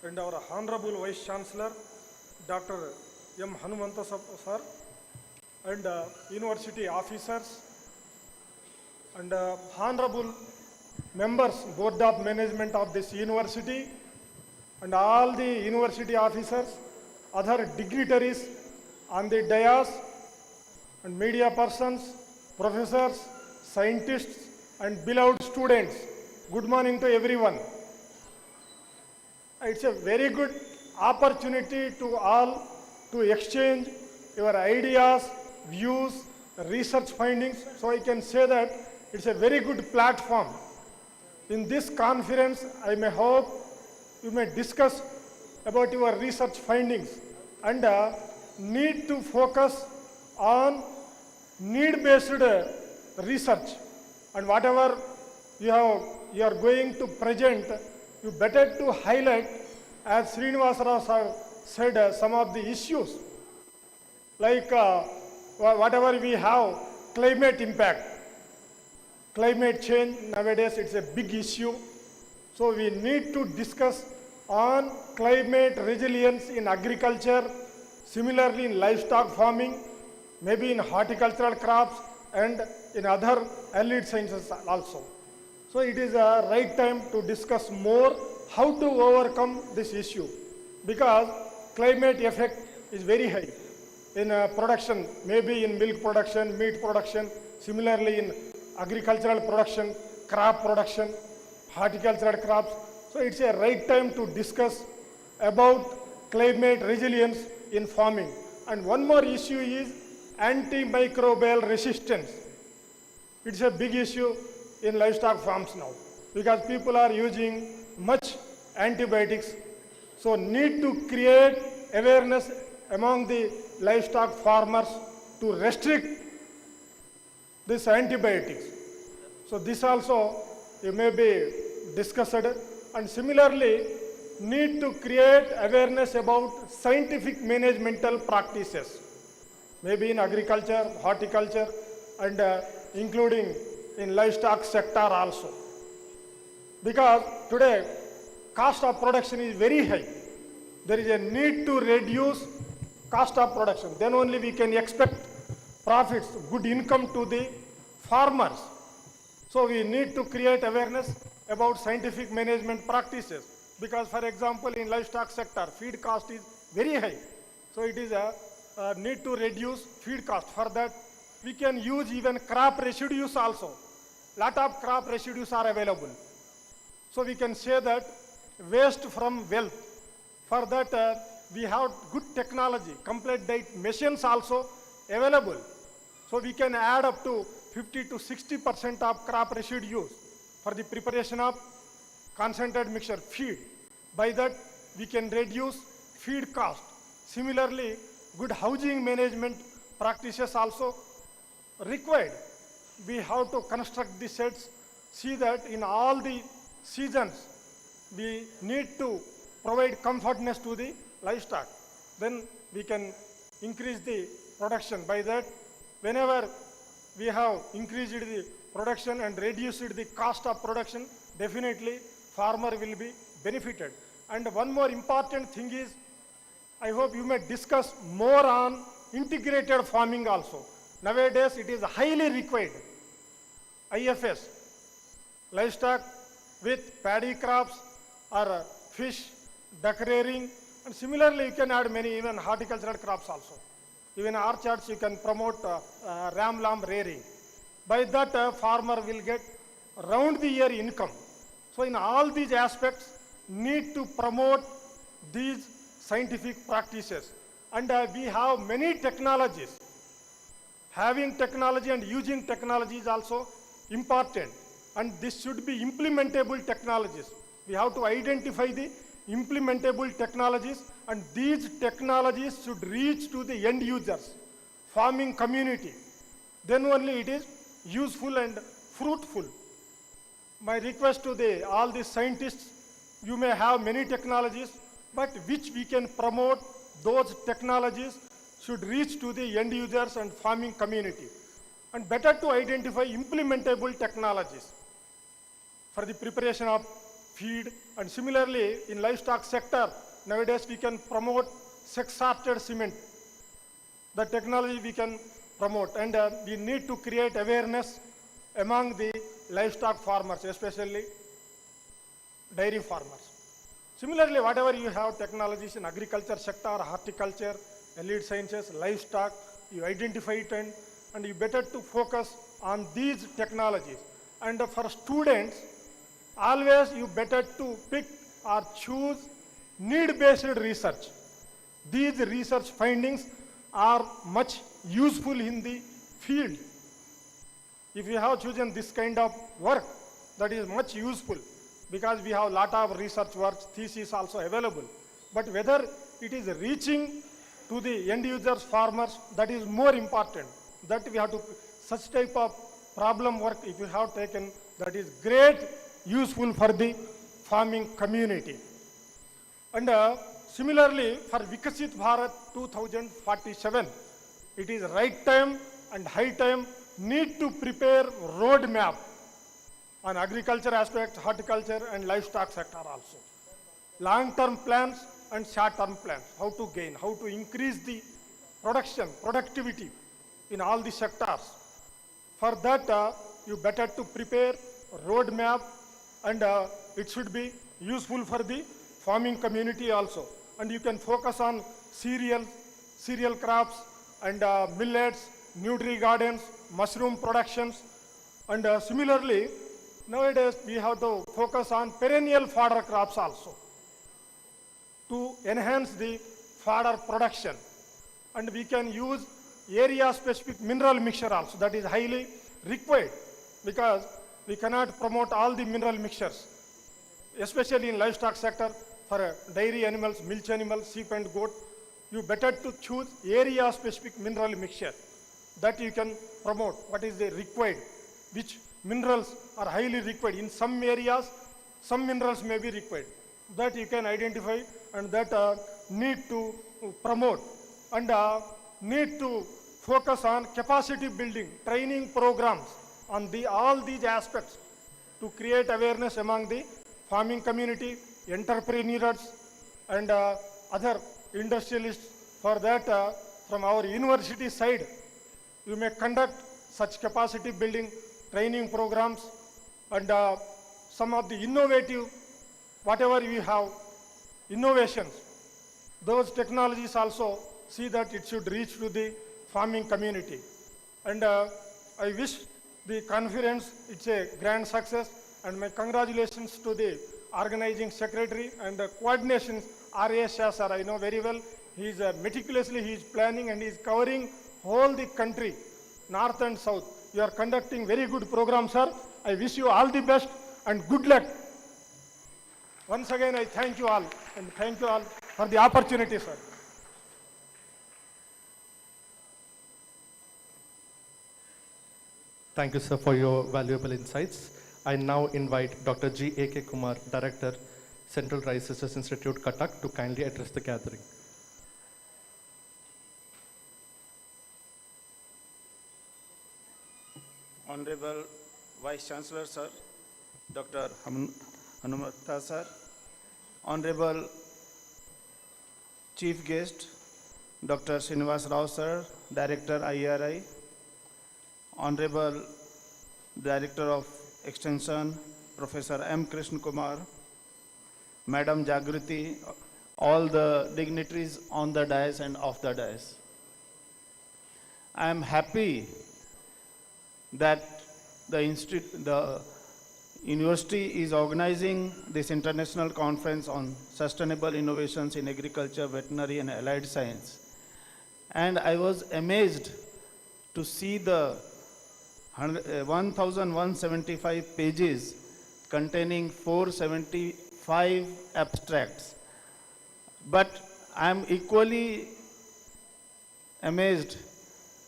and our Honorable Vice Chancellor, Dr. M. Hanumanta sir, and university officers, and Honorable members, Board of Management of this university, and all the university officers, other dignitaries on the dais, and media persons, professors, scientists, and beloved students. Good morning to everyone. It's a very good opportunity to all to exchange your ideas, views, research findings. So I can say that it's a very good platform. In this conference, I may hope you may discuss about your research findings and need to focus on need-based research, and whatever you are going to present, you better to highlight, as Srinivasa Rao sir said, some of the issues like whatever we have, climate impact, climate change nowadays it's a big issue. So we need to discuss on climate resilience in agriculture, similarly in livestock farming, maybe in horticultural crops and in other allied sciences also. So it is a right time to discuss more how to overcome this issue, because climate effect is very high in production, maybe in milk production, meat production, similarly in agricultural production, crop production, horticultural crops. So it's a right time to discuss about climate resilience in farming. And one more issue is antimicrobial resistance. It's a big issue in livestock farms now, because people are using much antibiotics. So need to create awareness among the livestock farmers to restrict this antibiotics. So this also may be discussed, and similarly need to create awareness about scientific managemental practices, maybe in agriculture, horticulture, and including in livestock sector also. Because today cost of production is very high. There is a need to reduce cost of production. Then only we can expect profits, good income to the farmers. So we need to create awareness about scientific management practices. Because for example, in livestock sector, feed cost is very high. So it is a need to reduce feed cost. For that, we can use even crop residues also. Lot of crop residues are available. So we can say that waste from wealth. For that, we have good technology, complete diet machines also available. So we can add up to 50 to 60% of crop residues for the preparation of concentrated mixture feed. By that, we can reduce feed cost. Similarly, good housing management practices also required. We have to construct the sheds, see that in all the seasons, we need to provide comfortness to the livestock. Then we can increase the production. By that, whenever we have increased the production and reduced the cost of production, definitely farmer will be benefited. And one more important thing is, I hope you may discuss more on integrated farming also. Nowadays, it is highly required. IFS, livestock with paddy crops or fish, duck rearing, and similarly you can add many even horticultural crops also. Even orchards you can promote ram lamb rearing. By that, farmer will get round the year income. So in all these aspects, need to promote these scientific practices. And we have many technologies. Having technology and using technology is also important. And this should be implementable technologies. We have to identify the implementable technologies, and these technologies should reach to the end users, farming community. Then only it is useful and fruitful. My request to all the scientists, you may have many technologies, but which we can promote, those technologies should reach to the end users and farming community. And better to identify implementable technologies for the preparation of feed. And similarly, in livestock sector, nowadays we can promote sex-sorted cement. The technology we can promote, and we need to create awareness among the livestock farmers, especially dairy farmers. Similarly, whatever you have technologies in agriculture sector, horticulture, allied sciences, livestock, you identify it, and you better to focus on these technologies. And for students, always you better to pick or choose need-based research. These research findings are much useful in the field. If you have chosen this kind of work, that is much useful because we have lot of research works, thesis also available. But whether it is reaching to the end users, farmers, that is more important. That we have to, such type of problem work if you have taken, that is great useful for the farming community. And similarly, for Vikasit Bharat 2047, it is right time and high time need to prepare roadmap on agriculture aspect, horticulture and livestock sector also. Long-term plans and short-term plans, how to gain, how to increase the production, productivity in all the sectors. For that, you better to prepare roadmap and it should be useful for the farming community also. And you can focus on cereal crops and millets, nutri gardens, mushroom productions. And similarly, nowadays we have to focus on perennial fodder crops also to enhance the fodder production. And we can use area-specific mineral mixture also, that is highly required because we cannot promote all the mineral mixtures, especially in livestock sector for dairy animals, milch animals, sheep and goat. You better to choose area-specific mineral mixture that you can promote. What is the required, which minerals are highly required. In some areas, some minerals may be required. That you can identify and that need to promote and need to focus on capacity building, training programs on all these aspects to create awareness among the farming community, entrepreneurs and other industrialists. For that, from our university side, you may conduct such capacity building training programs and some of the innovative, whatever we have, innovations, those technologies also see that it should reach to the farming community. And I wish the conference, it's a grand success and my congratulations to the organizing secretary and the coordination, R.A. Shah sir, I know very well. He is meticulously, he is planning and he is covering whole the country, north and south. You are conducting very good program, sir. I wish you all the best and good luck. Once again, I thank you all and thank you all for the opportunity, sir. Thank you, sir, for your valuable insights. I now invite Dr. G. A. K. Kumar, Director, Central Rice Research Institute, Cuttack, to kindly address the gathering. Honorable Vice Chancellor, sir, Dr. Hanumata, sir, Honorable Chief Guest, Dr. Srinivas Rao, sir, Director, IRI, Honorable Director of Extension, Professor M. Krishna Kumar, Madam Jagruti, all the dignitaries on the dais and off the dais. I am happy that the university is organizing this international conference on sustainable innovations in agriculture, veterinary and allied science. And I was amazed to see the 1175 pages containing 475 abstracts. But I am equally amazed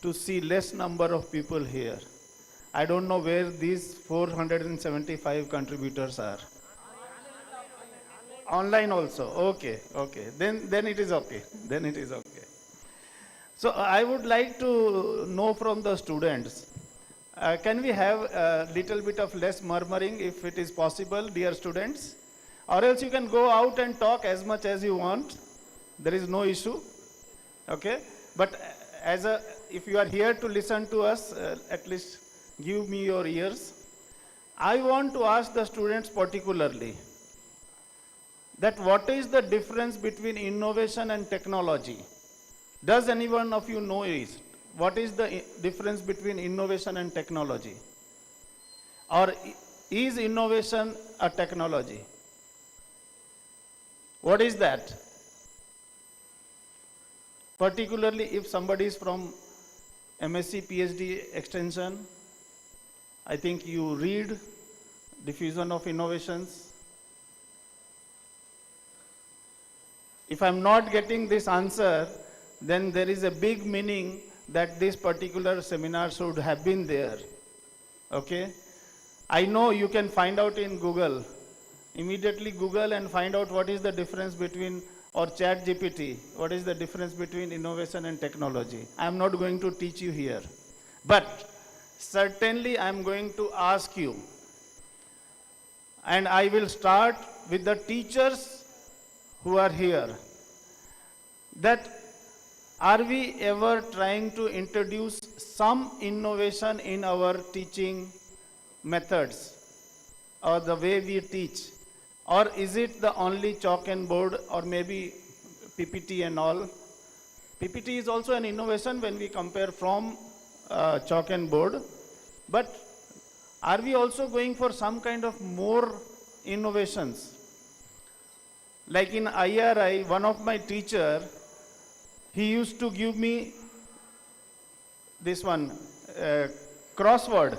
to see less number of people here. I don't know where these 475 contributors are. Online also, okay. Then it is okay, So I would like to know from the students, can we have a little bit of less murmuring if it is possible, dear students? Or else you can go out and talk as much as you want. There is no issue, okay? But if you are here to listen to us, at least give me your ears. I want to ask the students particularly that what is the difference between innovation and technology? Does any one of you know it? What is the difference between innovation and technology? Or is innovation a technology? What is that? Particularly if somebody is from MSc, PhD extension, I think you read diffusion of innovations. If I'm not getting this answer, then there is a big meaning that this particular seminar should have been there. Okay? I know you can find out in Google. Immediately Google and find out what is the difference between, or chat GPT, what is the difference between innovation and technology. I'm not going to teach you here. But certainly I'm going to ask you, and I will start with the teachers who are here, that are we ever trying to introduce some innovation in our teaching methods or the way we teach? Or is it the only chalk and board or maybe PPT and all? PPT is also an innovation when we compare from chalk and board. But are we also going for some kind of more innovations? Like in IRI, one of my teacher, he used to give me this one, crossword.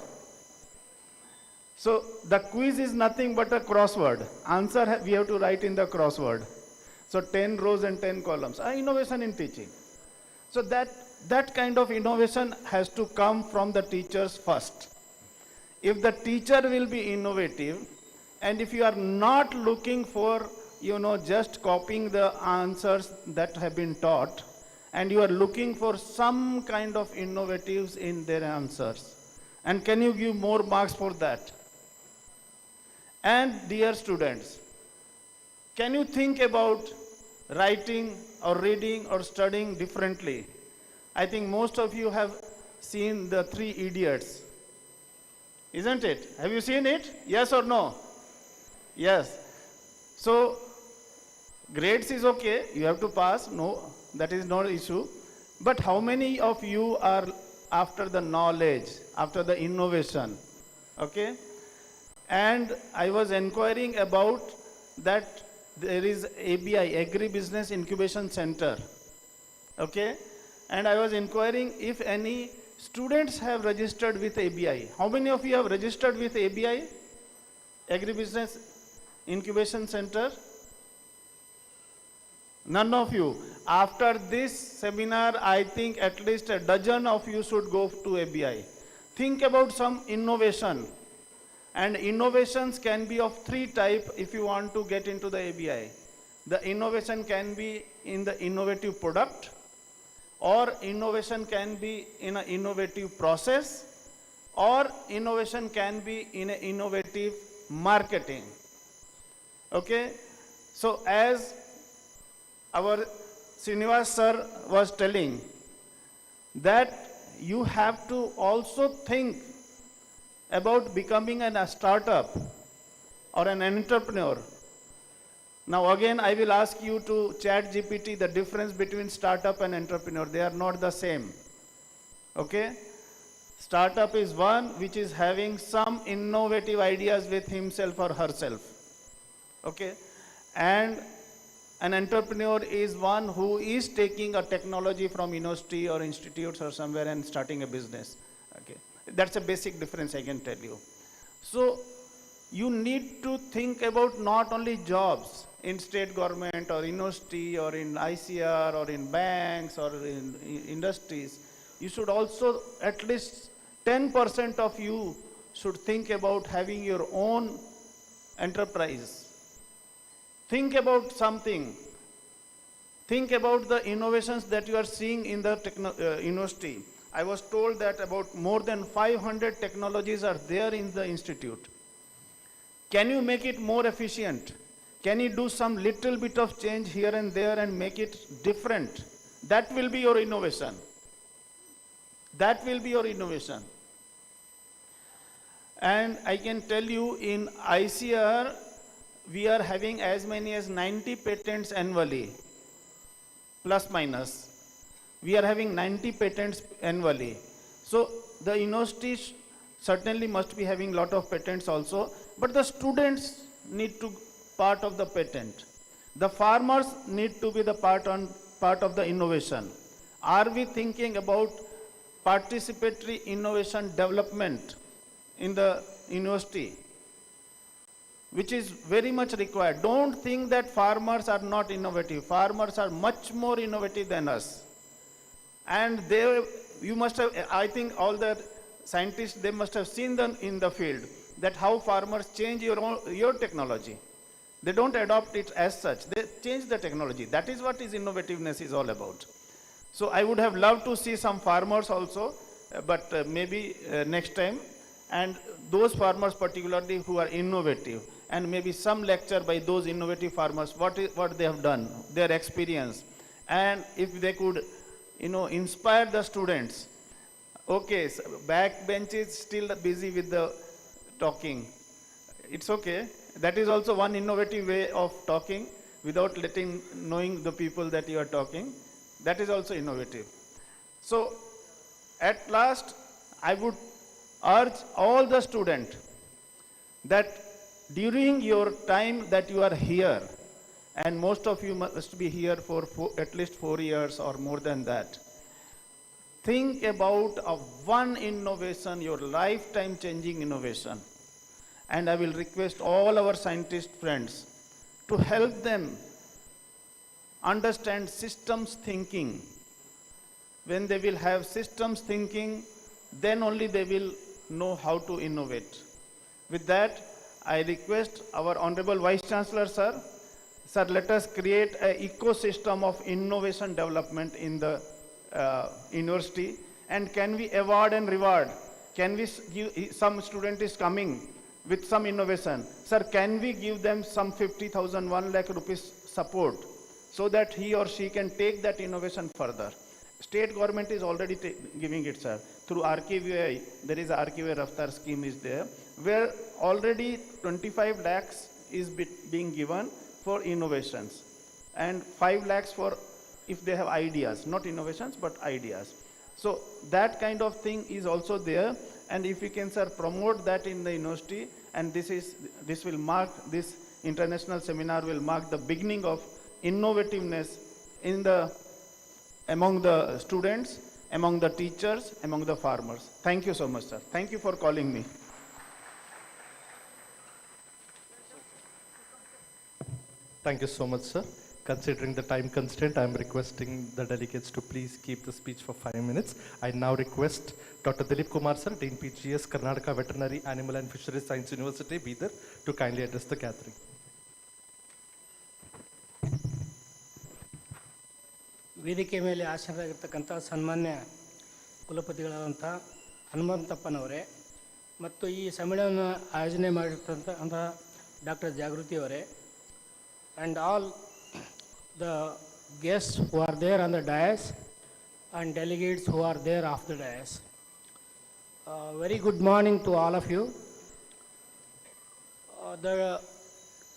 So the quiz is nothing but a crossword. Answer we have to write in the crossword. So 10 rows and 10 columns. Innovation in teaching. So that kind of innovation has to come from the teachers first. If the teacher will be innovative, and if you are not looking for, just copying the answers that have been taught, and you are looking for some kind of innovatives in their answers, and can you give more marks for that? And dear students, can you think about writing or reading or studying differently? I think most of you have seen the Three Idiots, isn't it? Have you seen it? Yes or no? Yes. So, grades is okay, you have to pass, no, that is no issue. But how many of you are after the knowledge, after the innovation? Okay? And I was inquiring about that there is ABI, Agri-Business Incubation Center. Okay? And I was inquiring if any students have registered with ABI. How many of you have registered with ABI, Agri-Business Incubation Center? None of you. After this seminar, I think at least a dozen of you should go to ABI. Think about some innovation. And innovations can be of three types if you want to get into the ABI. The innovation can be in the innovative product, or innovation can be in an innovative process, or innovation can be in an innovative marketing. Okay? So as our Srinivas sir was telling, that you have to also think about becoming a startup or an entrepreneur. Now again, I will ask you to chat GPT the difference between startup and entrepreneur. They are not the same. Okay? Startup is one which is having some innovative ideas with himself or herself. Okay? And an entrepreneur is one who is taking a technology from university or institutes or somewhere and starting a business. Okay? That's a basic difference I can tell you. So you need to think about not only jobs in state government or university or in ICR or in banks or in industries. You should also, at least 10% of you should think about having your own enterprise. Think about something. Think about the innovations that you are seeing in the university. I was told that about more than 500 technologies are there in the institute. Can you make it more efficient? Can you do some little bit of change here and there and make it different? That will be your innovation. That will be your innovation. And I can tell you in ICR, we are having as many as 90 patents annually, plus minus. We are having 90 patents annually. So the universities certainly must be having lot of patents also, but the students need to part of the patent. The farmers need to be the part of the innovation. Are we thinking about participatory innovation development in the university, which is very much required? Don't think that farmers are not innovative. Farmers are much more innovative than us. And you must have, I think all the scientists, they must have seen them in the field, that how farmers change your technology. They don't adopt it as such. They change the technology. That is what innovativeness is all about. So I would have loved to see some farmers also, but maybe next time. And those farmers particularly who are innovative, and maybe some lecture by those innovative farmers, what they have done, their experience. And if they could, inspire the students. Okay, so back bench is still busy with the talking. It's okay. That is also one innovative way of talking without knowing the people that you are talking. That is also innovative. So at last, I would urge all the students that during your time that you are here, and most of you must be here for at least 4 years or more than that, think about one innovation, your lifetime changing innovation. And I will request all our scientist friends to help them understand systems thinking. When they will have systems thinking, then only they will know how to innovate. With that, I request our Honorable Vice Chancellor, sir, let us create an ecosystem of innovation development in the university. And can we award and reward? Can we give, some student is coming with some innovation. Sir, can we give them some 50,000, 1 lakh rupees support so that he or she can take that innovation further? State government is already giving it, sir. Through RKVI, there is a RKVI Raftar scheme is there, where already 25 lakhs is being given for innovations, and 5 lakhs for if they have ideas, not innovations, but ideas. So that kind of thing is also there, and if we can, sir, promote that in the university, and this international seminar will mark the beginning of innovativeness among the students, among the teachers, among the farmers. Thank you so much, sir. Thank you for calling me. Thank you so much, sir. Considering the time constraint, I am requesting the delegates to please keep the speech for 5 minutes. I now request Dr. Dilip Kumar, sir, Dean PGS, Karnataka Veterinary Animal and Fisheries Science University, Bidar, to kindly address the gathering. ವೇದಿಕೆ ಮೇಲೆ ಆಸೀನರಾಗಿರ್ತಕ್ಕಂಥ ಸನ್ಮಾನ್ಯ ಕುಲಪತಿಗಳಾದಂಥ ಹನುಮಂತಪ್ಪನವರೇ ಮತ್ತು ಈ ಸಮ್ಮೇಳನ ಆಯೋಜನೆ ಮಾಡಿರ್ತಕ್ಕಂಥ doctor ಜಾಗೃತಿ ಅವರೇ, and all the guests who are there on the dais and delegates who are there off the dais. Very good morning to all of you. The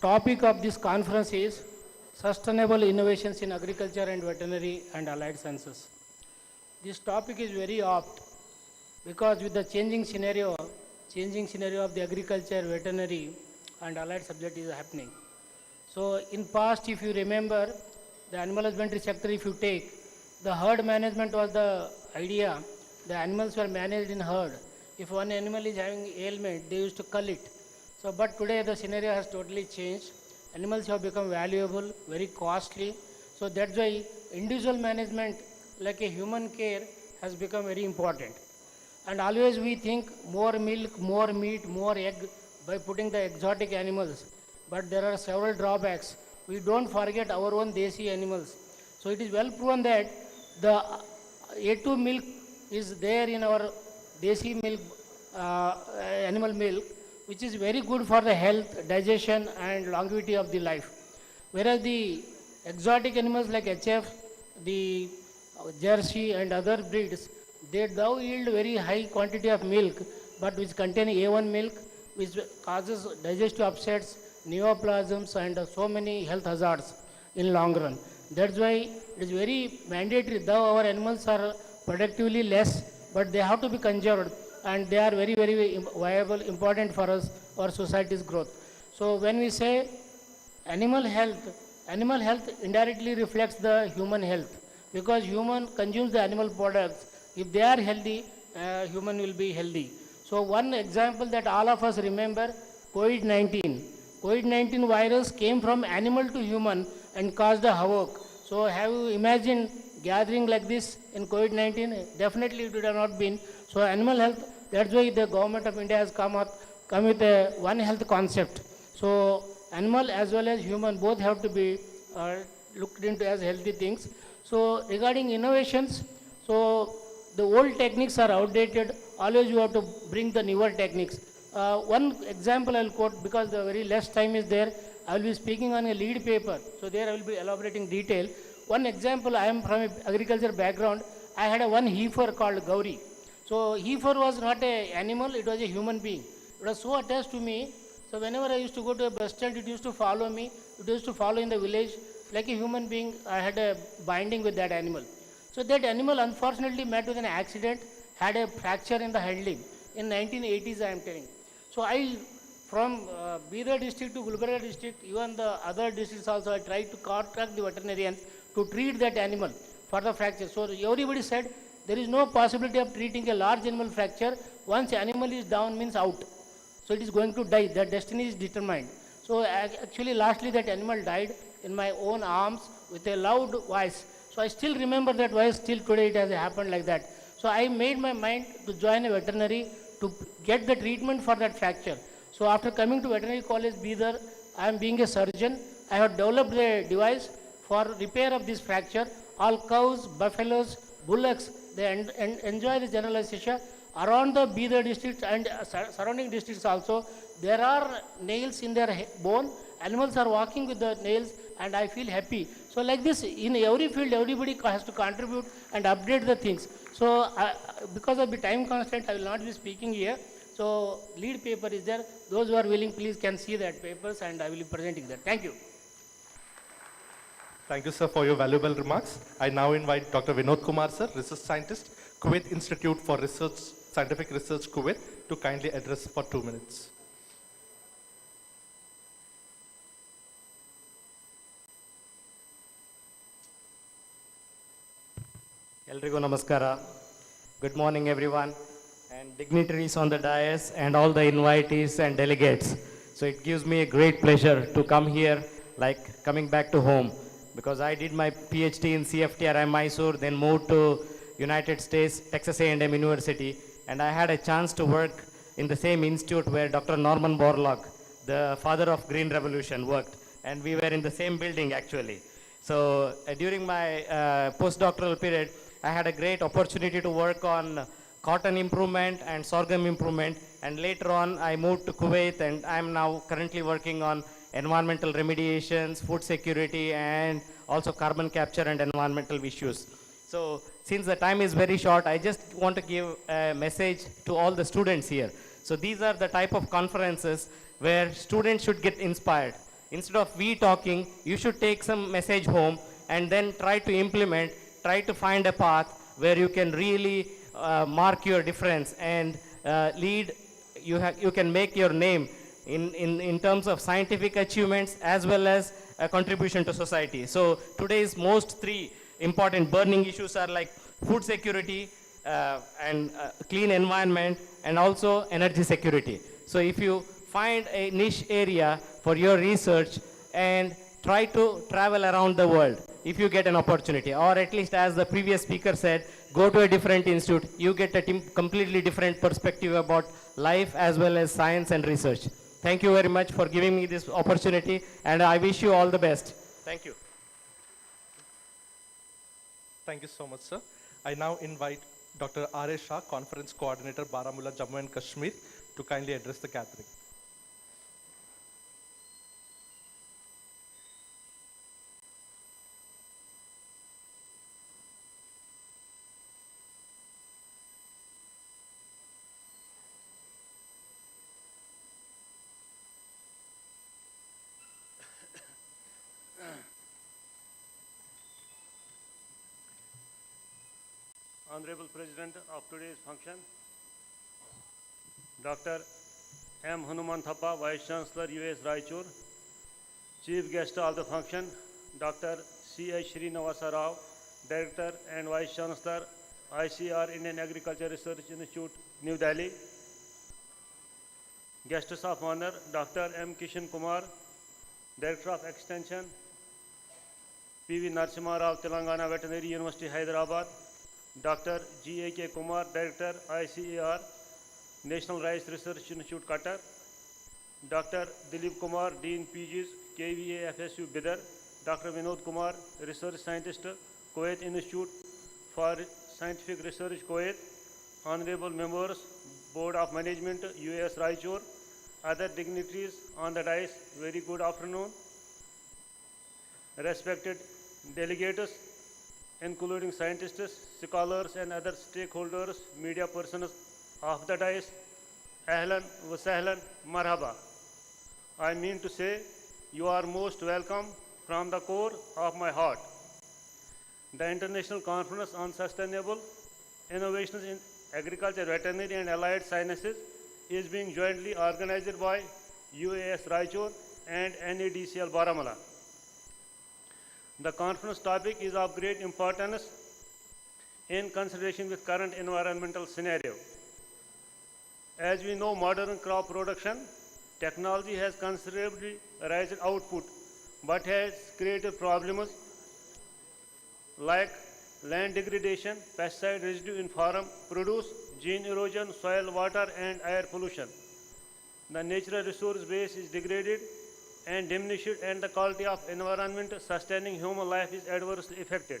topic of this conference is Sustainable Innovations in Agriculture and Veterinary and Allied Sciences. This topic is very apt because with the changing scenario of the agriculture, veterinary and allied subject is happening. So in past, if you remember, the animal husbandry sector, if you take, the herd management was the idea. The animals were managed in herd. If one animal is having ailment, they used to cull it. So, but today the scenario has totally changed. Animals have become valuable, very costly. So that's why individual management, like a human care, has become very important. And always we think more milk, more meat, more egg by putting the exotic animals. But there are several drawbacks. We don't forget our own desi animals. So it is well proven that the A2 milk is there in our desi milk, animal milk, which is very good for the health, digestion and longevity of the life. Whereas the exotic animals like HF, the Jersey and other breeds, they do yield very high quantity of milk, but which contain A1 milk, which causes digestive upsets, neoplasms and so many health hazards in long run. That's why it is very mandatory, though our animals are productively less, but they have to be conserved and they are very, very viable, important for us, our society's growth. So when we say animal health animal health indirectly reflects the human health because human consumes the animal products. If they are healthy, human will be healthy. So one example that all of us remember, COVID-19. COVID-19 virus came from animal to human and caused a havoc. So have you imagined gathering like this in COVID-19? Definitely it would have not been. So animal health, that's why the government of India has come with a one health concept. So animal as well as human both have to be looked into as healthy things. So regarding innovations, so the old techniques are outdated. Always you have to bring the newer techniques. One example I'll quote because the very less time is there. I will be speaking on a lead paper. So there I will be elaborating detail. One example, I am from a agriculture background. I had a one heifer called Gauri. So heifer was not a animal, it was a human being. It was so attached to me. So whenever I used to go to a bus stand, it used to follow me. It used to follow in the village. Like a human being, I had a binding with that animal. So that animal unfortunately met with an accident, had a fracture in the handling. In 1980s, I am telling. So I, from Bidar district to Gulbarga district, even the other districts also, I tried to contact the veterinarians to treat that animal for the fracture. So everybody said there is no possibility of treating a large animal fracture. Once animal is down means out. So it is going to die. The destiny is determined. So actually lastly that animal died in my own arms with a loud voice. So I still remember that voice till today it has happened like that. So I made my mind to join a veterinary to get the treatment for that fracture. So after coming to veterinary college Bidar, I am being a surgeon. I have developed a device for repair of this fracture. All cows, buffaloes, bullocks, they enjoy the general anesthesia. Around the Bidar district and surrounding districts also, there are nails in their bone. Animals are walking with the nails and I feel happy. So like this, in every field, everybody has to contribute and update the things. So because of the time constraint, I will not be speaking here. So lead paper is there. Those who are willing, please can see that papers and I will be presenting that. Thank you. Thank you, sir, for your valuable remarks. I now invite Dr. Vinod Kumar, sir, research scientist, Kuwait Institute for Research, Scientific Research, Kuwait, to kindly address for 2 minutes. Eldrigo Namaskara. Good morning, everyone, and dignitaries on the dais, and all the invitees and delegates. So it gives me a great pleasure to come here, like coming back to home, because I did my PhD in CFTRI Mysore, then moved to United States, Texas A&M University, and I had a chance to work in the same institute where Dr. Norman Borlaug, the father of Green Revolution, worked, and we were in the same building actually. So during my postdoctoral period, I had a great opportunity to work on cotton improvement and sorghum improvement, and later on I moved to Kuwait, and I'm now currently working on environmental remediations, food security, and also carbon capture and environmental issues. So since the time is very short, I just want to give a message to all the students here. So these are the type of conferences where students should get inspired. Instead of we talking, you should take some message home and then try to implement, try to find a path where you can really mark your difference and lead, you can make your name in terms of scientific achievements as well as a contribution to society. So today's most three important burning issues are like food security and clean environment and also energy security. So if you find a niche area for your research and try to travel around the world if you get an opportunity, or at least as the previous speaker said, go to a different institute, you get a completely different perspective about life as well as science and research. Thank you very much for giving me this opportunity, and I wish you all the best. Thank you. Thank you so much, sir. I now invite Dr. R.A. Shah, Conference Coordinator, Baramulla, Jammu and Kashmir, to kindly address the gathering. Honorable President of today's function, Dr. M. Hanuman Thappa, Vice Chancellor, US Raichur, Chief Guest of the function, Dr. C.H. Srinivasa Rao, Director and Vice Chancellor, ICR Indian Agriculture Research Institute, New Delhi. Guests of honor, Dr. M. Kishan Kumar, Director of Extension, P.V. Narasimha Rao, Telangana Veterinary University, Hyderabad. Dr. G.A.K. Kumar, Director, ICAR, National Rice Research Institute, Qatar. Dr. Dilip Kumar, Dean PGs, KVA FSU, Bidar. Dr. Vinod Kumar, Research Scientist, Kuwait Institute for Scientific Research, Kuwait. Honorable members, Board of Management, US Raichur. Other dignitaries on the dais, very good afternoon. Respected delegates, including scientists, scholars and other stakeholders, media persons of the dais, ahlan wa sahlan, marhaba. I mean to say, you are most welcome from the core of my heart. The International Conference on Sustainable Innovations in Agriculture, Veterinary and Allied Sciences is being jointly organized by UAS Raichur and NADCL Baramala. The conference topic is of great importance in consideration with current environmental scenario. As we know, modern crop production technology has considerably raised output, but has created problems like land degradation, pesticide residue in farm produce, gene erosion, soil, water and air pollution. The natural resource base is degraded and diminished, and the quality of environment sustaining human life is adversely affected.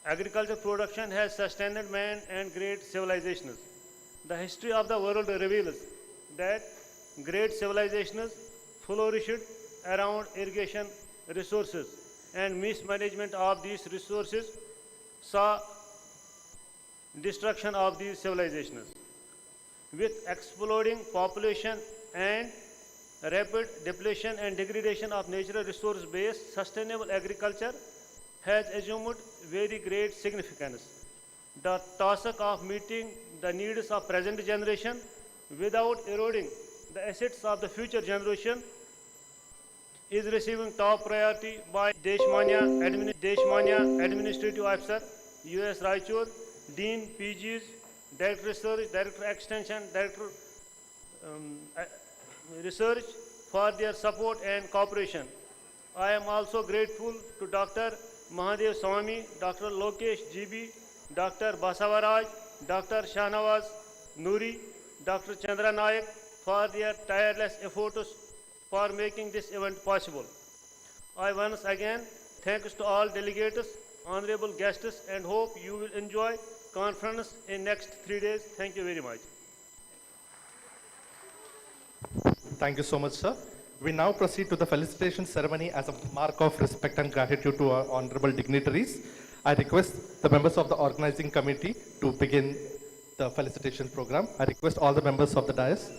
Agriculture production has sustained man and great civilizations. The history of the world reveals that great civilizations flourished around irrigation resources, and mismanagement of these resources saw destruction of these civilizations. With exploding population and rapid depletion and degradation of natural resource base, sustainable agriculture has assumed very great significance. The task of meeting the needs of present generation without eroding the assets of the future generation is receiving top priority by Deshmanya Administrative Officer, US Raichur, Dean PGs, Director Research, Director Extension, Director Research for their support and cooperation. I am also grateful to Dr. Mahadev Swami, Dr. Lokesh GB, Dr. Basavaraj, Dr. Shahnawaz Nuri, Dr. Chandra Nayak for their tireless efforts for making this event possible. I once again thanks to all delegates, honorable guests, and hope you will enjoy conference in next 3 days. Thank you very much. Thank you so much, sir. We now proceed to the felicitation ceremony as a mark of respect and gratitude to our honorable dignitaries. I request the members of the organizing committee to begin the felicitation program. I request all the members of the dais.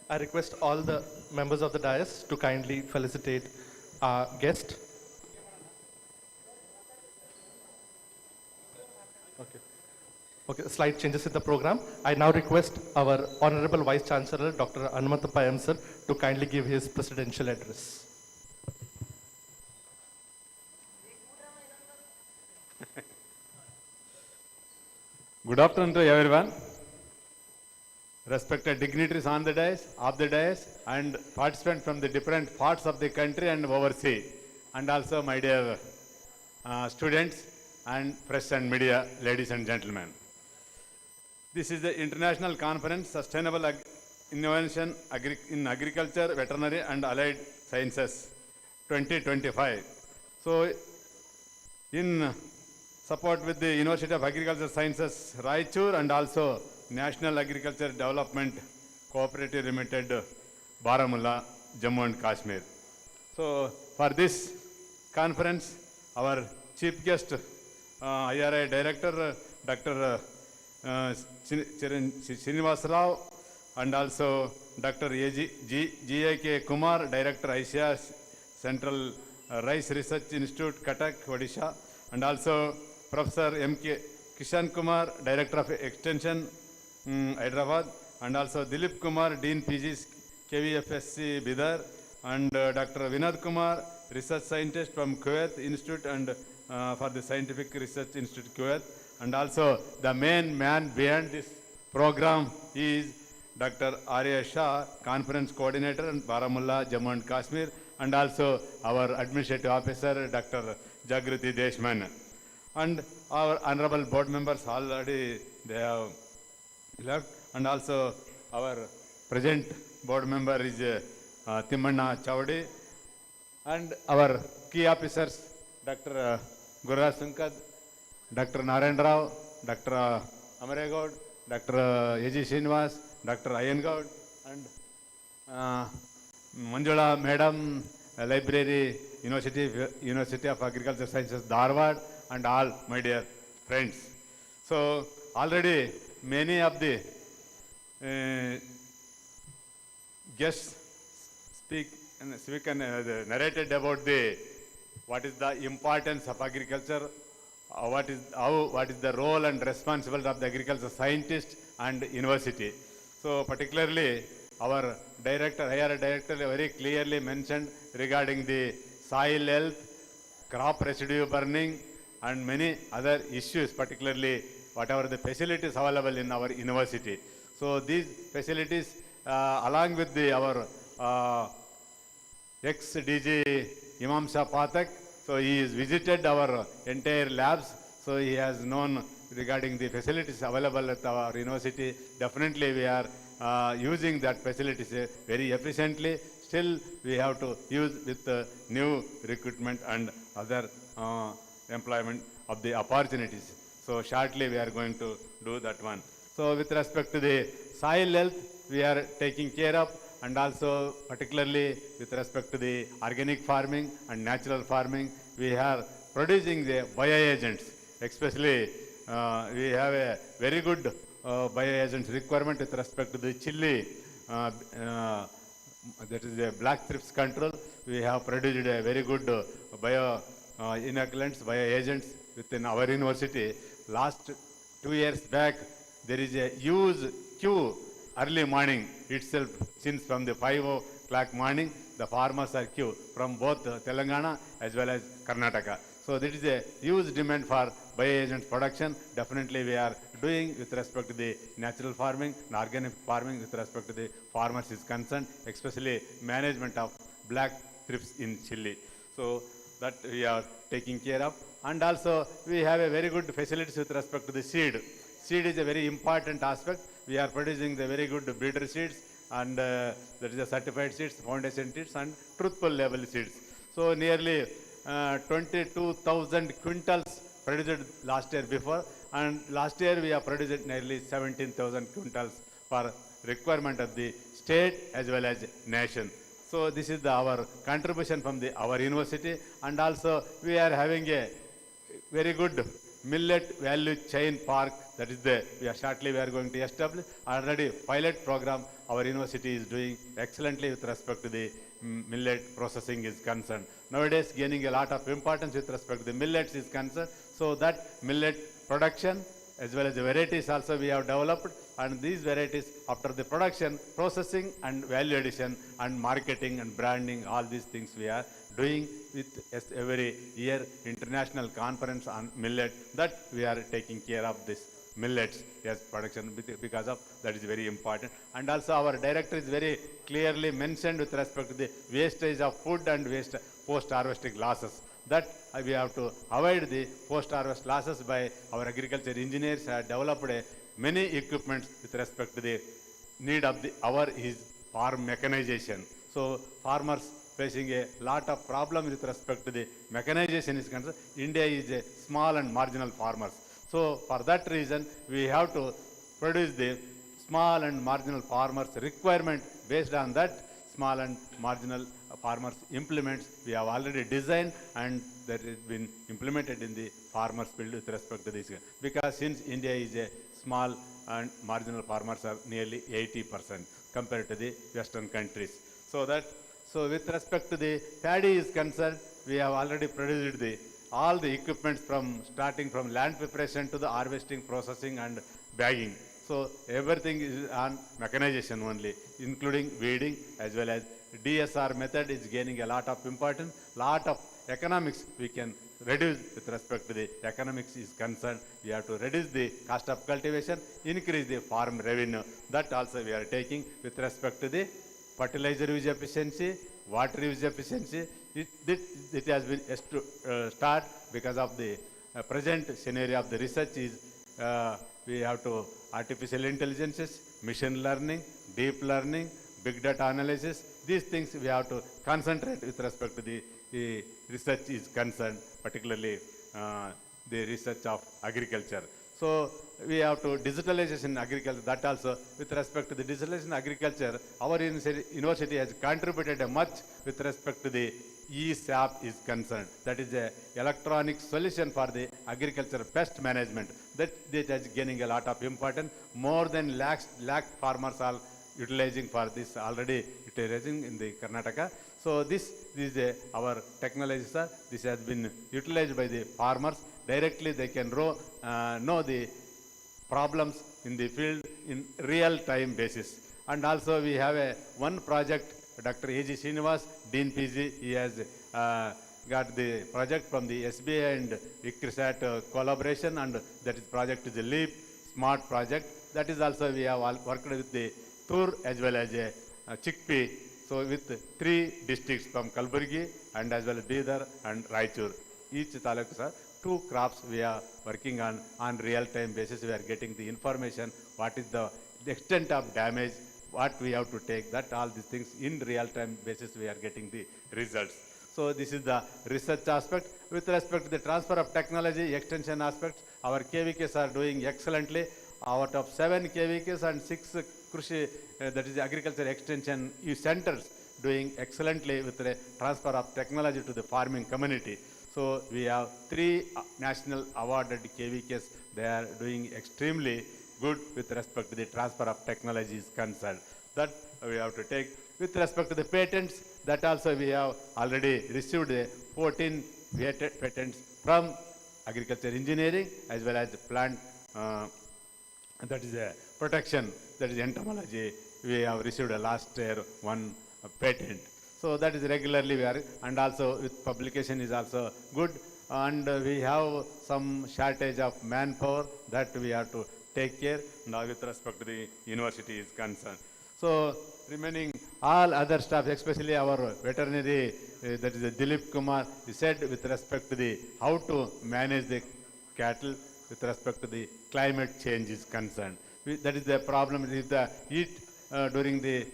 I request all the members of the dais to kindly felicitate our guest. Okay, slight changes in the program. I now request our Honorable Vice Chancellor, Dr. Hanumatappa M. Sir, to kindly give his presidential address. Good afternoon to everyone. Respected dignitaries on the dais, off the dais, and participants from the different parts of the country and overseas, and also my dear students and press and media, ladies and gentlemen. This is the International Conference Sustainable Innovation in Agriculture, Veterinary and Allied Sciences 2025. So, in support with the University of Agricultural Sciences, Raichur, and also National Agriculture Development Cooperative Limited, Baramulla, Jammu and Kashmir. So, for this conference, our chief guest, IRI Director, Dr. Srinivasa Rao, and also Dr. G.I.K. Kumar, Director ICIA Central Rice Research Institute, Cuttack, Odisha, and also Professor M.K. Kishan Kumar, Director of Extension, Hyderabad, and also Dilip Kumar, Dean PG, KVFSC, Bidar, and Dr. Vinod Kumar, Research Scientist from Kuwait Institute and for the Scientific Research Institute, Kuwait, and also the main man behind this program is Dr. Arya Shah, Conference Coordinator in Baramulla, Jammu and Kashmir, and also our Administrative Officer, Dr. Jagriti Deshman. And our honorable board members already they have left, and also our present board member is Timmanna Chowdi, and our key officers, Dr. Gurraj Sunkad, Dr. Narayan Rao, Dr. Amaregowd, Dr. A.G. Srinivas, Dr. Ayangaud, and Manjula Madam, Library, University of Agricultural Sciences, Dharwad, and all my dear friends. So already many of the guests speak and narrated about what is the importance of agriculture, what is the role and responsibility of the agriculture scientist and university. So particularly our director, higher director, very clearly mentioned regarding the soil health, crop residue burning, and many other issues, particularly whatever the facilities available in our university. So these facilities, along with our ex-DG Imam Shah Pathak, so he has visited our entire labs, so he has known regarding the facilities available at our university. Definitely we are using that facilities very efficiently. Still we have to use with new recruitment and other employment of the opportunities. So shortly we are going to do that one. So with respect to the soil health, we are taking care of, and also particularly with respect to the organic farming and natural farming, we are producing the bioagents. Especially we have a very good bioagents requirement with respect to the chili, that is the black thrips control. We have produced a very good inoculants, bioagents within our university. Last 2 years back, there is a huge queue early morning itself, since from the 5 o'clock morning, the farmers are queue from both Telangana as well as Karnataka. So there is a huge demand for bioagent production. Definitely we are doing with respect to the natural farming and organic farming with respect to the farmers is concerned, especially management of black thrips in chili. So that we are taking care of. And also we have a very good facilities with respect to the seed. Seed is a very important aspect. We are producing the very good breeder seeds, and that is the certified seeds, foundation seeds, and truthful label seeds. So nearly 22,000 quintals produced last year before, and last year we have produced nearly 17,000 quintals for requirement of the state as well as nation. So this is our contribution from our university, and also we are having a very good millet value chain park. That is shortly we are going to establish. Already pilot program our university is doing excellently with respect to the millet processing is concerned. Nowadays gaining a lot of importance with respect to the millets is concerned. So that millet production as well as the varieties also we have developed, and these varieties after the production, processing and value addition and marketing and branding, all these things we are doing with every year international conference on millet, that we are taking care of this millets as production, because of that is very important. And also our director is very clearly mentioned with respect to the wastage of food and waste post-harvesting losses, that we have to avoid the post-harvest losses by our agriculture engineers have developed many equipments with respect to the need of our farm mechanization. So farmers facing a lot of problem with respect to the mechanization is concerned. India is a small and marginal farmers. So for that reason, we have to produce the small and marginal farmers requirement. Based on that small and marginal farmers implements we have already designed, and that has been implemented in the farmers field with respect to this. Because since India is a small and marginal farmers are nearly 80%. compared to the Western countries. So with respect to the paddy is concerned, we have already produced all the equipments from starting from land preparation to the harvesting, processing and bagging. So everything is on mechanization only, including weeding as well as DSR method is gaining a lot of importance. Lot of economics we can reduce with respect to the economics is concerned. We have to reduce the cost of cultivation, increase the farm revenue. That also we are taking with respect to the fertilizer use efficiency, water use efficiency. It has been to start because of the present scenario of the research is we have to artificial intelligences, machine learning, deep learning, big data analysis. These things we have to concentrate with respect to the research is concerned, particularly the research of agriculture. So we have to digitalization in agriculture. That also with respect to the digitalization in agriculture, our university has contributed much with respect to the ESAP is concerned. That is a electronic solution for the agriculture pest management. That is gaining a lot of importance. More than lakh farmers are utilizing for this already utilizing in the Karnataka. So this is our technology, sir. This has been utilized by the farmers. Directly they can know the problems in the field in real time basis. And also we have one project, Dr. A.G. Srinivas, Dean PG, he has got the project from the SBI and ICRISAT collaboration, and that is project is a LEAP Smart project. That is also we have worked with the Tur as well as Chickpea. So with 3 districts from Kalburgi and as well as Bidar and Raichur. Each taluk, sir, 2 crops we are working on real-time basis. We are getting the information, what is the extent of damage, what we have to take, that all these things in real-time basis we are getting the results. So this is the research aspect. With respect to the transfer of technology, extension aspects, our KVKs are doing excellently. Out of 7 KVKs and 6 Krushi, that is the agriculture extension centers, doing excellently with the transfer of technology to the farming community. So we have 3 national awarded KVKs. They are doing extremely good with respect to the transfer of technology is concerned. That we have to take. With respect to the patents, that also we have already received 14 patents from agriculture engineering as well as plant, that is a protection, that is entomology. We have received last year 1 patent. So that is regularly we are, and also with publication is also good. And we have some shortage of manpower that we have to take care now with respect to the university is concerned. So remaining all other staff, especially our veterinary, that is Dilip Kumar, he said with respect to the how to manage the cattle with respect to the climate change is concerned. That is the problem is the heat during the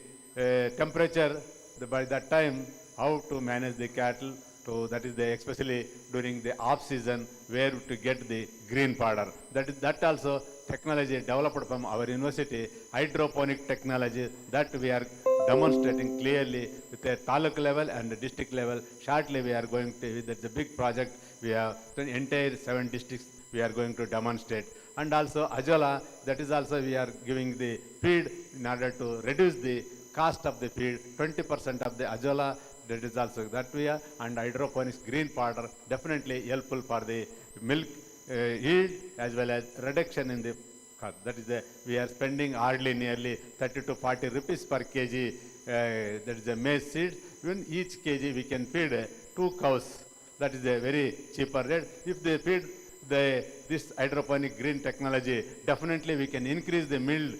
temperature. By that time, how to manage the cattle, to that is the especially during the off season where to get the green powder. That also technology developed from our university, hydroponic technology that we are demonstrating clearly with a taluk level and district level. Shortly we are going to, that's a big project. We have the entire 7 districts we are going to demonstrate. And also Ajola, that is also we are giving the feed in order to reduce the cost of the feed, 20% of the Ajola, that is also that we are, and hydroponics green powder definitely helpful for the milk yield as well as reduction in the cost. That is we are spending hardly nearly 30 to 40 rupees per kg, that is the maize seed. Even each kg we can feed 2 cows. That is a very cheaper rate. If they feed this hydroponic green technology, definitely we can increase the milk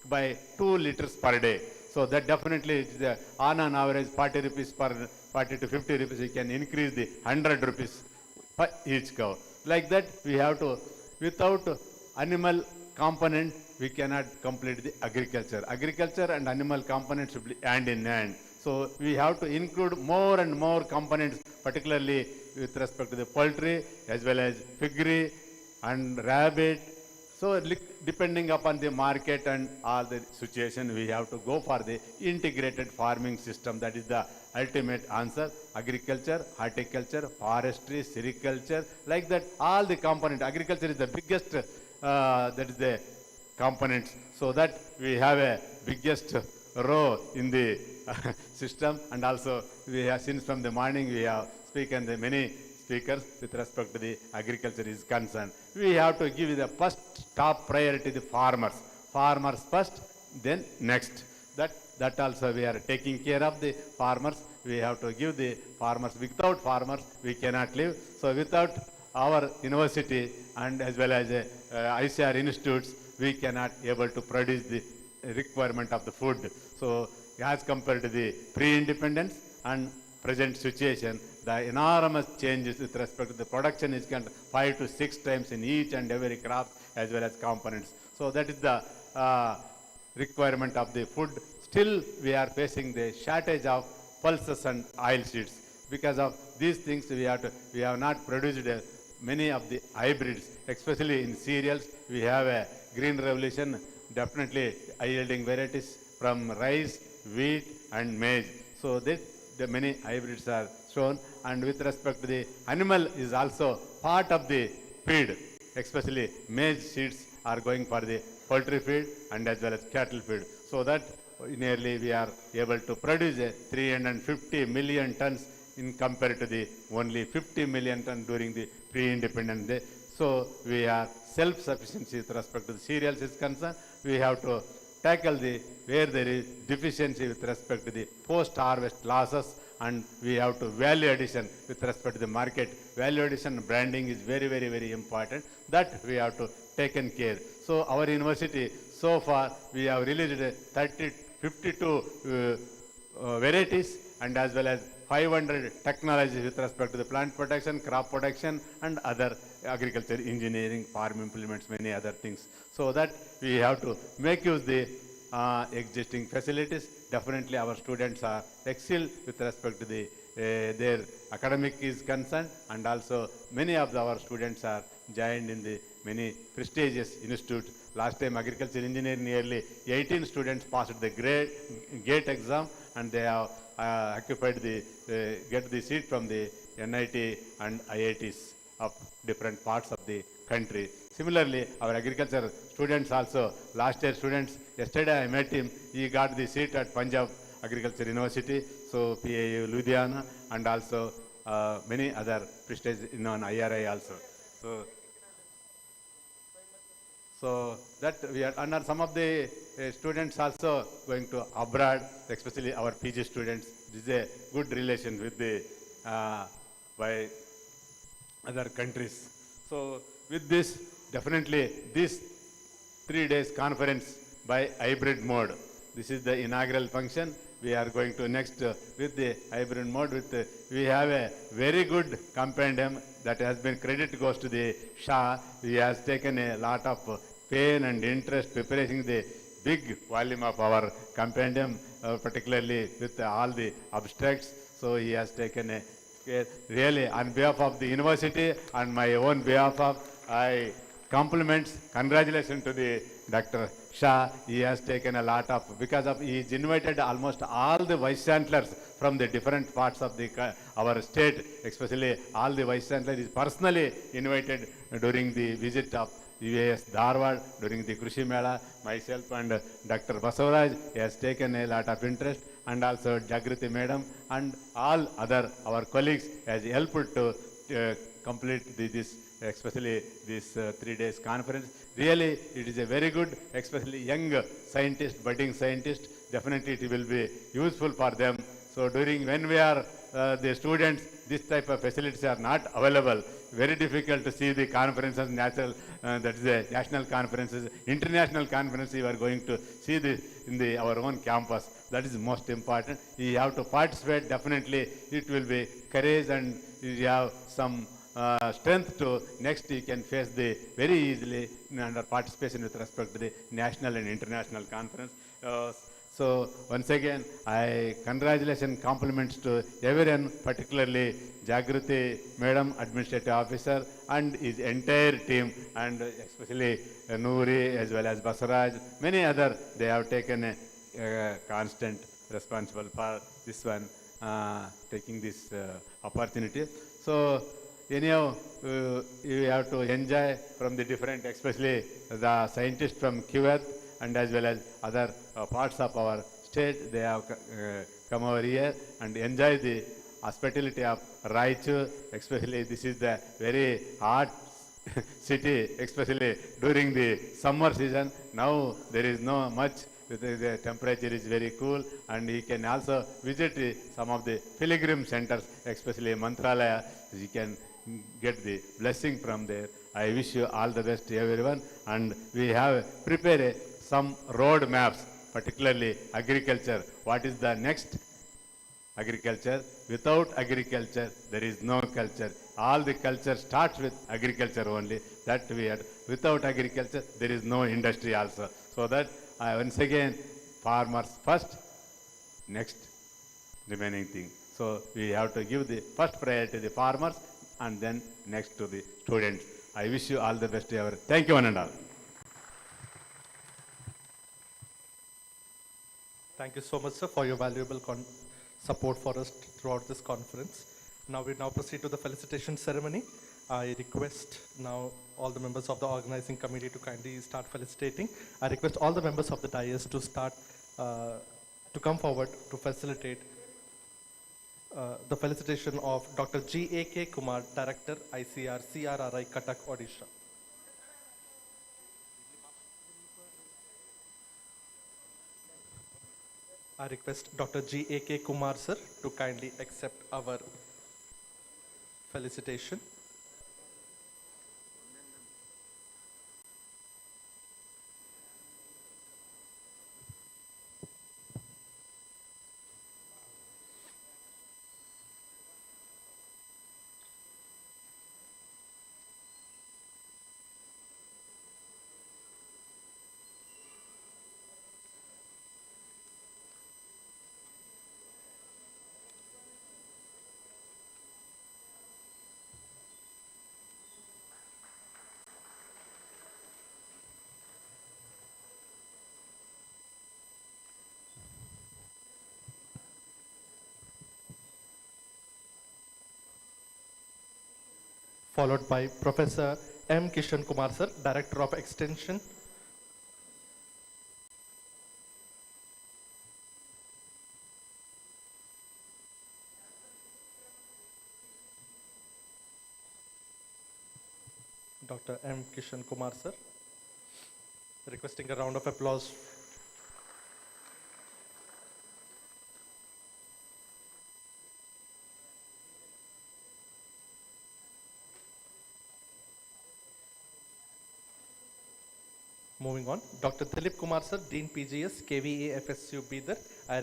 by 2 liters per day. So that definitely is on an average 40 rupees per 40 to 50 rupees, we can increase the 100 rupees per each cow. Like that we have to, without animal component, we cannot complete the agriculture. Agriculture and animal components should be hand in hand. So we have to include more and more components, particularly with respect to the poultry as well as piggery and rabbit. So depending upon the market and all the situation, we have to go for the integrated farming system. That is the ultimate answer. Agriculture, horticulture, forestry, sericulture, like that all the component. Agriculture is the biggest, that is the components. So that we have a biggest row in the system, and also we have, since from the morning we have spoken the many speakers with respect to the agriculture is concerned. We have to give the first top priority to the farmers. Farmers first, then next. That also we are taking care of the farmers. We have to give the farmers. Without farmers, we cannot live. So without our university and as well as ICR institutes, we cannot able to produce the requirement of the food. So as compared to the pre-independence and present situation, the enormous changes with respect to the production is 5 to 6 times in each and every crop as well as components. So that is the requirement of the food. Still we are facing the shortage of pulses and oil seeds. Because of these things we have not produced many of the hybrids, especially in cereals. We have a green revolution, definitely high yielding varieties from rice, wheat and maize. So the many hybrids are shown, and with respect to the animal is also part of the feed, especially maize seeds are going for the poultry feed and as well as cattle feed. So that nearly we are able to produce 350 million tons in compared to the only 50 million tons during the pre-independent day. So we are self-sufficiency with respect to the cereals is concerned. We have to tackle where there is deficiency with respect to the post-harvest losses, and we have to value addition with respect to the market. Value addition branding is very, very, very important. That we have to taken care. So our university, so far we have released 52 varieties and as well as 500 technologies with respect to the plant protection, crop protection and other agriculture engineering, farm implements, many other things. So that we have to make use the existing facilities. Definitely our students are excel with respect to the their academic is concerned, and also many of our students are joined in the many prestigious institutes. Last time agriculture engineering, nearly 18 students passed the GATE exam, and they have occupied the get the seat from the NIT and IITs of different parts of the country. Similarly, our agriculture students also, last year students, yesterday I met him, he got the seat at Punjab Agriculture University, so PAU Ludhiana, and also many other prestigious in on IRI also. So that we are, and some of the students also going to abroad, especially our PG students. This is a good relation with the by other countries. So with this, definitely this 3 days conference by hybrid mode. This is the inaugural function. We are going to next with the hybrid mode. We have a very good compendium that has been credit goes to the Shah. He has taken a lot of pain and interest preparing the big volume of our compendium, particularly with all the abstracts. So he has taken a care. Really, on behalf of the university and my own behalf of, I compliments, congratulations to the Dr. Shah. He has taken a lot of, because of, he is invited almost all the vice chancellors from the different parts of the our state, especially all the vice chancellors is personally invited during the visit of UAS Dharwad during the Krushi Mela. Myself and Dr. Basavaraj has taken a lot of interest, and also Jagriti Madam and all other our colleagues has helped to complete this, especially this 3 days conference. Really, it is a very good, especially young scientist, budding scientist. Definitely it will be useful for them. So during when we are the students, this type of facilities are not available. Very difficult to see the conferences, natural, that is the national conferences, international conferences. You are going to see this in our own campus. That is most important. You have to participate. Definitely, it will be courage, and you have some strength to next you can face the very easily under participation with respect to the national and international conference. So once again, I congratulations, compliments to everyone, particularly Jagriti Madam, Administrative Officer, and his entire team, and especially Noori as well as Basaraj, many other, they have taken a constant responsible for this one, taking this opportunity. So anyhow, you have to enjoy from the different, especially the scientists from Kuwait and as well as other parts of our state. state, they have come over here and enjoy the hospitality of Raichur, especially this is the very hot city, especially during the summer season. Now there is no much, the temperature is very cool, and you can also visit some of the pilgrim centers, especially Mantralaya. You can get the blessing from there. I wish you all the best, everyone. And we have prepared some road maps, particularly agriculture. What is the next? Agriculture. Without agriculture, there is no culture. All the culture starts with agriculture only. That we had. Without agriculture, there is no industry also. So that once again, farmers first, next remaining thing. So we have to give the first priority to the farmers and then next to the students. I wish you all the best ever. Thank you one and all. Thank you so much, sir, for your valuable support for us throughout this conference. Now we proceed to the felicitation ceremony. I request now all the members of the organizing committee to kindly start felicitating. I request all the members of the dais to start, to come forward to facilitate the felicitation of Dr. G.A.K. Kumar, Director, ICR, CRRI, Cuttack, Odisha. I request Dr. G.A.K. Kumar, sir, to kindly accept our felicitation. Followed by Professor M. Kishan Kumar, sir, Director of Extension. Dr. M. Kishan Kumar, sir. Requesting a round of applause. Moving on, Dr. Dilip Kumar, sir, Dean PGS, KVA FSU Bidar. I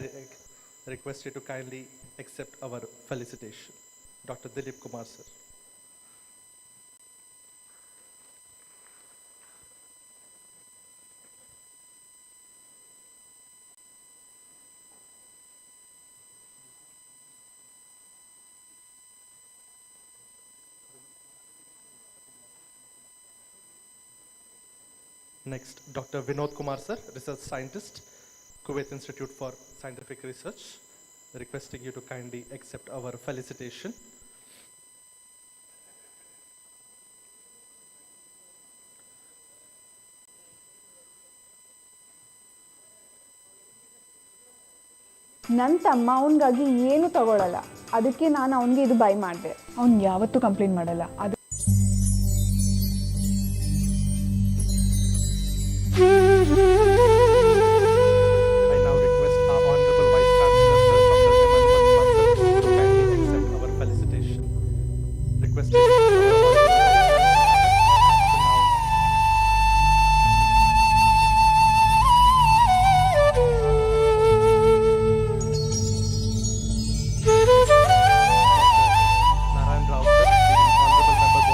request you to kindly accept our felicitation. Dr. Dilip Kumar, sir. Next, Dr. Vinod Kumar, sir, Research Scientist, Kuwait Institute for Scientific Research, requesting you to kindly accept our felicitation. ನನ್ನ ತಮ್ಮ ಅವನಿಗಾಗಿ ಏನು ತಗೊಳ್ಳಲ್ಲ, ಅದಕ್ಕೆ ನಾನು ಅವನಿಗೆ ಇದು by ಮಾಡಿದೆ. ಅವ್ನು ಯಾವತ್ತೂ ಕಂಪ್ಲೇಂಟ್ ಮಾಡಲ್ಲ. ಅದು I now request our Honorable Vice Chancellor, sir, Dr. Emmanuel Mansur, to kindly accept our felicitation. Requesting our Honorable Vice Narayan Rao, sir, the Honorable Members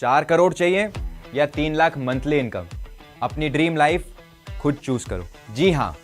4 crore चाहिए या 3 लाख मंथली इनकम? अपनी ड्रीम लाइफ खुद choose करो। जी हाँ,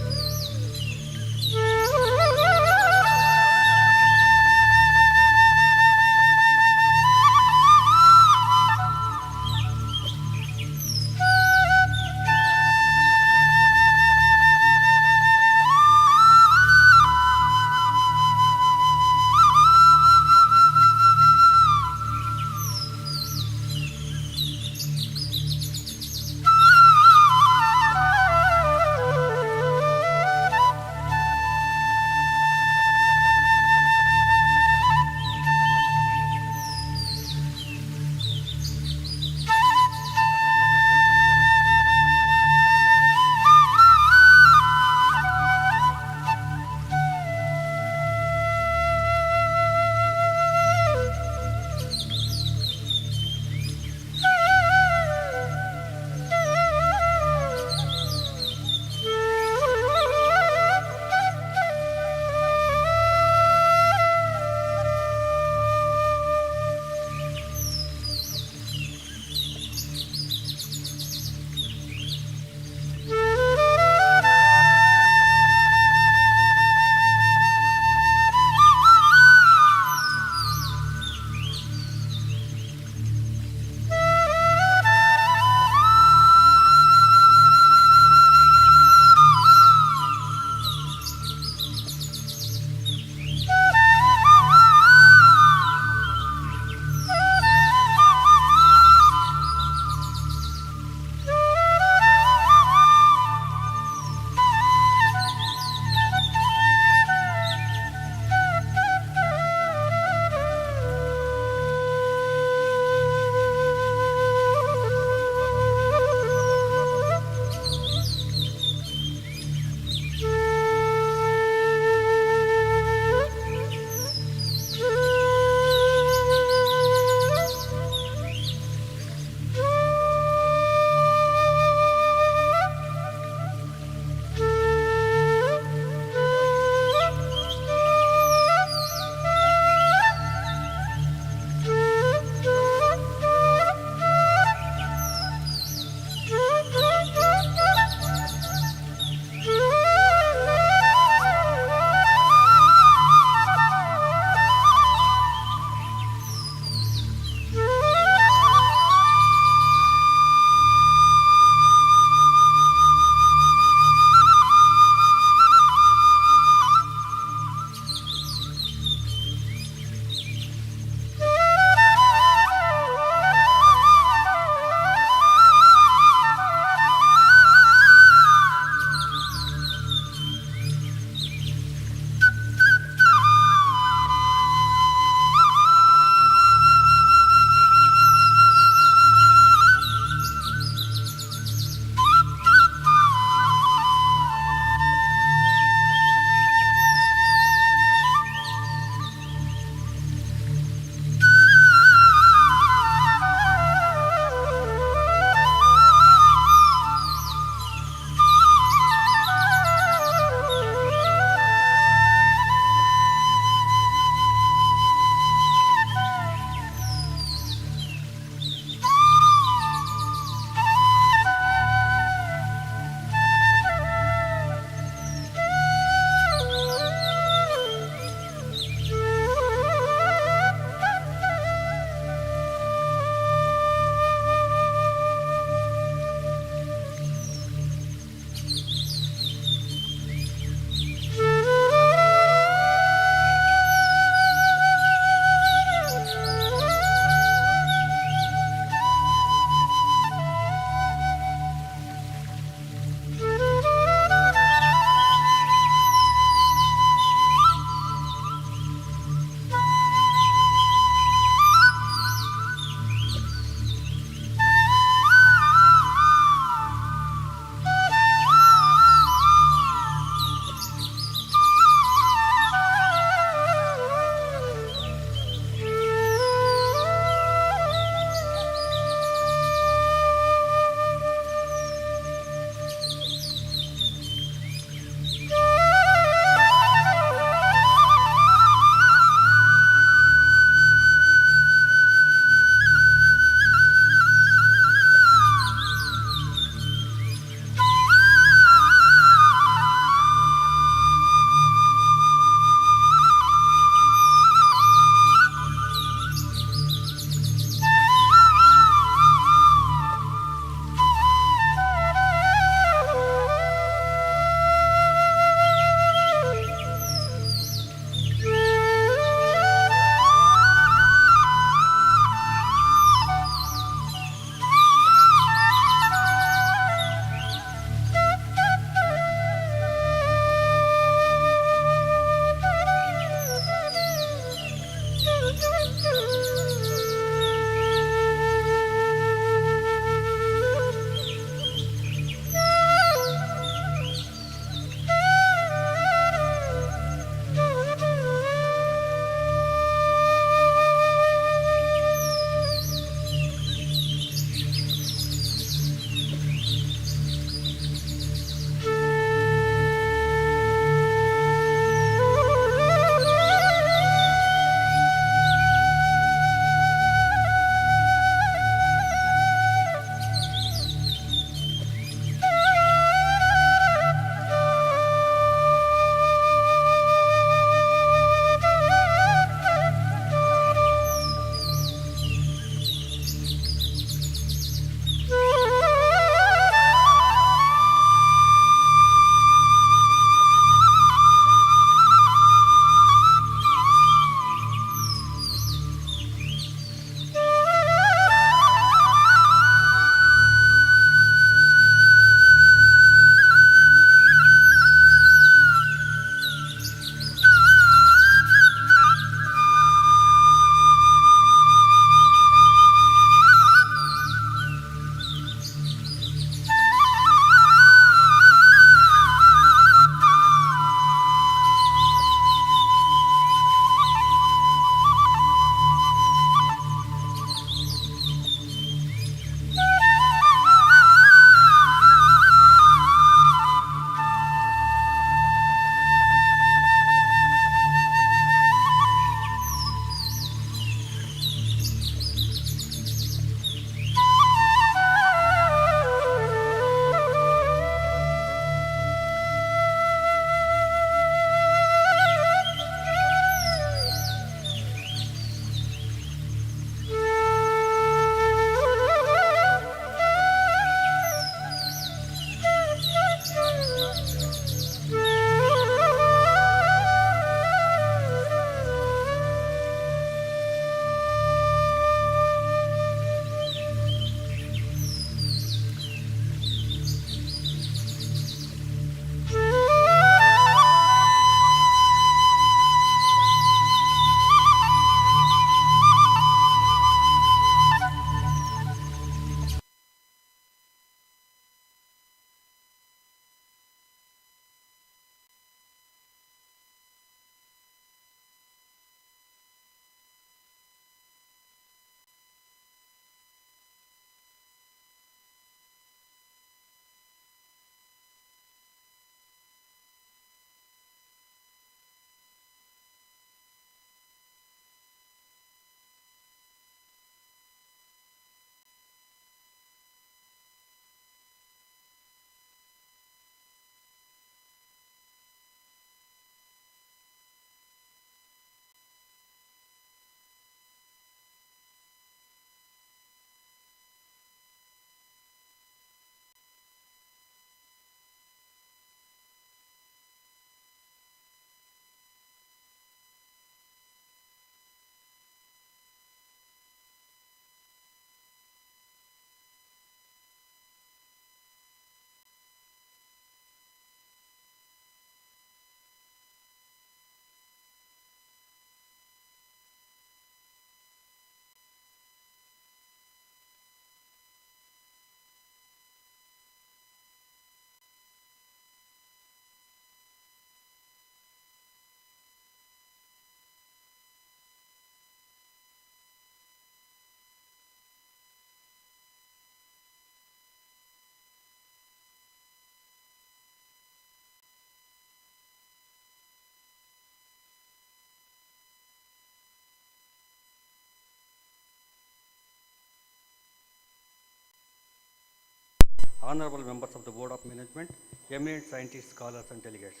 honorable members of the Board of Management, eminent scientists, scholars, and delegates,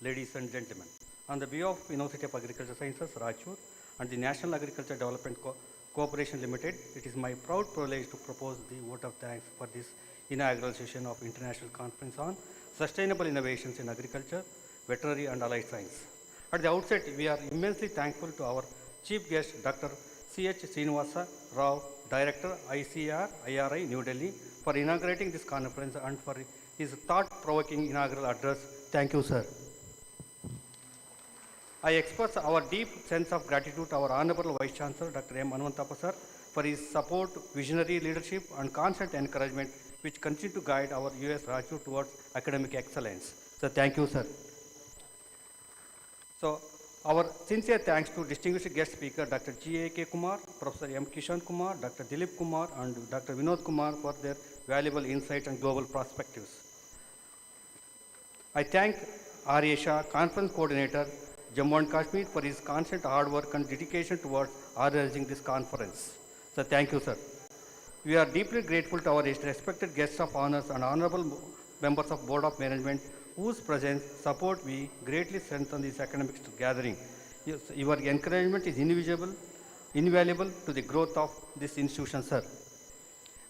ladies and gentlemen. On the behalf of University of Agricultural Sciences, Raichur, and the National Agriculture Development Corporation Limited, it is my proud privilege to propose the vote of thanks for this inaugural session of International Conference on Sustainable Innovations in Agriculture, Veterinary, and Allied Science. At the outset, we are immensely thankful to our chief guest, Dr. C.H. Srinivasa Rao, Director, ICR, IRI, New Delhi, for inaugurating this conference and for his thought-provoking inaugural address. Thank you, sir. I express our deep sense of gratitude to our Honorable Vice Chancellor, Dr. M. Anantappa, sir, for his support, visionary leadership, and constant encouragement, which continue to guide our US Raichur towards academic excellence. So, thank you, sir. So, our sincere thanks to distinguished guest speaker, Dr. G.A.K. Kumar, Professor M. Kishan Kumar, Dr. Dilip Kumar, and Dr. Vinod Kumar for their valuable insights and global perspectives. I thank R.A. Shah, Conference Coordinator, Jammu and Kashmir, for his constant hard work and dedication towards organizing this conference. So, thank you, sir. We are deeply grateful to our respected guests of honors and honorable members of Board of Management, whose presence, support we greatly strengthen this academic gathering. Your encouragement is invaluable to the growth of this institution, sir.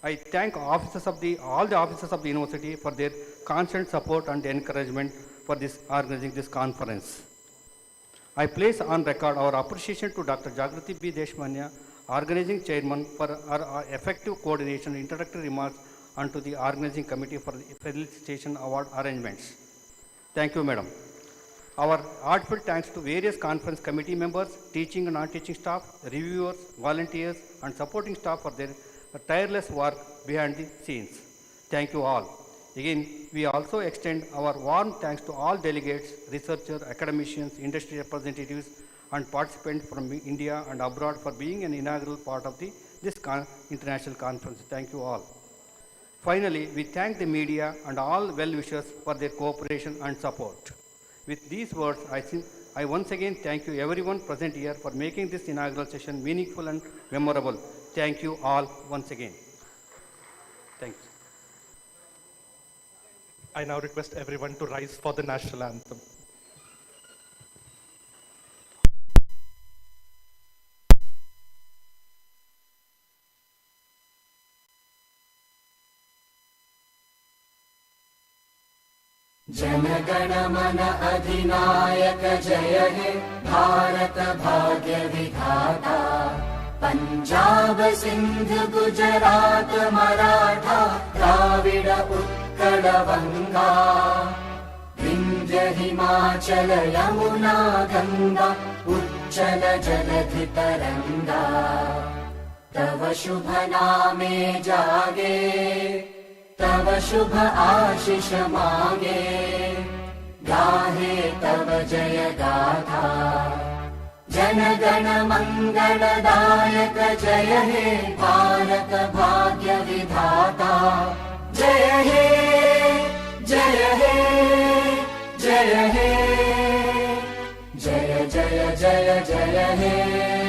I thank all the officers of the university for their constant support and encouragement for organizing this conference. I place on record our appreciation to Dr. Jagrati B. Deshmanya, organizing chairman, for her effective coordination, introductory remarks, and to the organizing committee for the felicitation award arrangements. Thank you, madam. Our heartfelt thanks to various conference committee members, teaching and non-teaching staff, reviewers, volunteers, and supporting staff for their tireless work behind the scenes. Thank you all. Again, we also extend our warm thanks to all delegates, researchers, academicians, industry representatives, and participants from India and abroad for being an inaugural part of this international conference. Thank you all. Finally, we thank the media and all well-wishers for their cooperation and support. With these words, I once again thank you everyone present here for making this inaugural session meaningful and memorable. Thank you all once again. Thanks. I now request everyone to rise for the national anthem. जनगण मन अधिनायक जय हे भारत भाग्य विधाता पंजाब सिंध गुजरात मराठा द्राविड उत्कल बंगा विंध्य हिमाचल यमुना गंगा उच्चल जलधि तरंगा तव शुभ नामे जागे तव शुभ आशीष मांगे गाहे तव जय गाथा जनगण मंगलदायक जय हे भारत भाग्य विधाता जय हे जय हे जय हे जय जय जय जय हे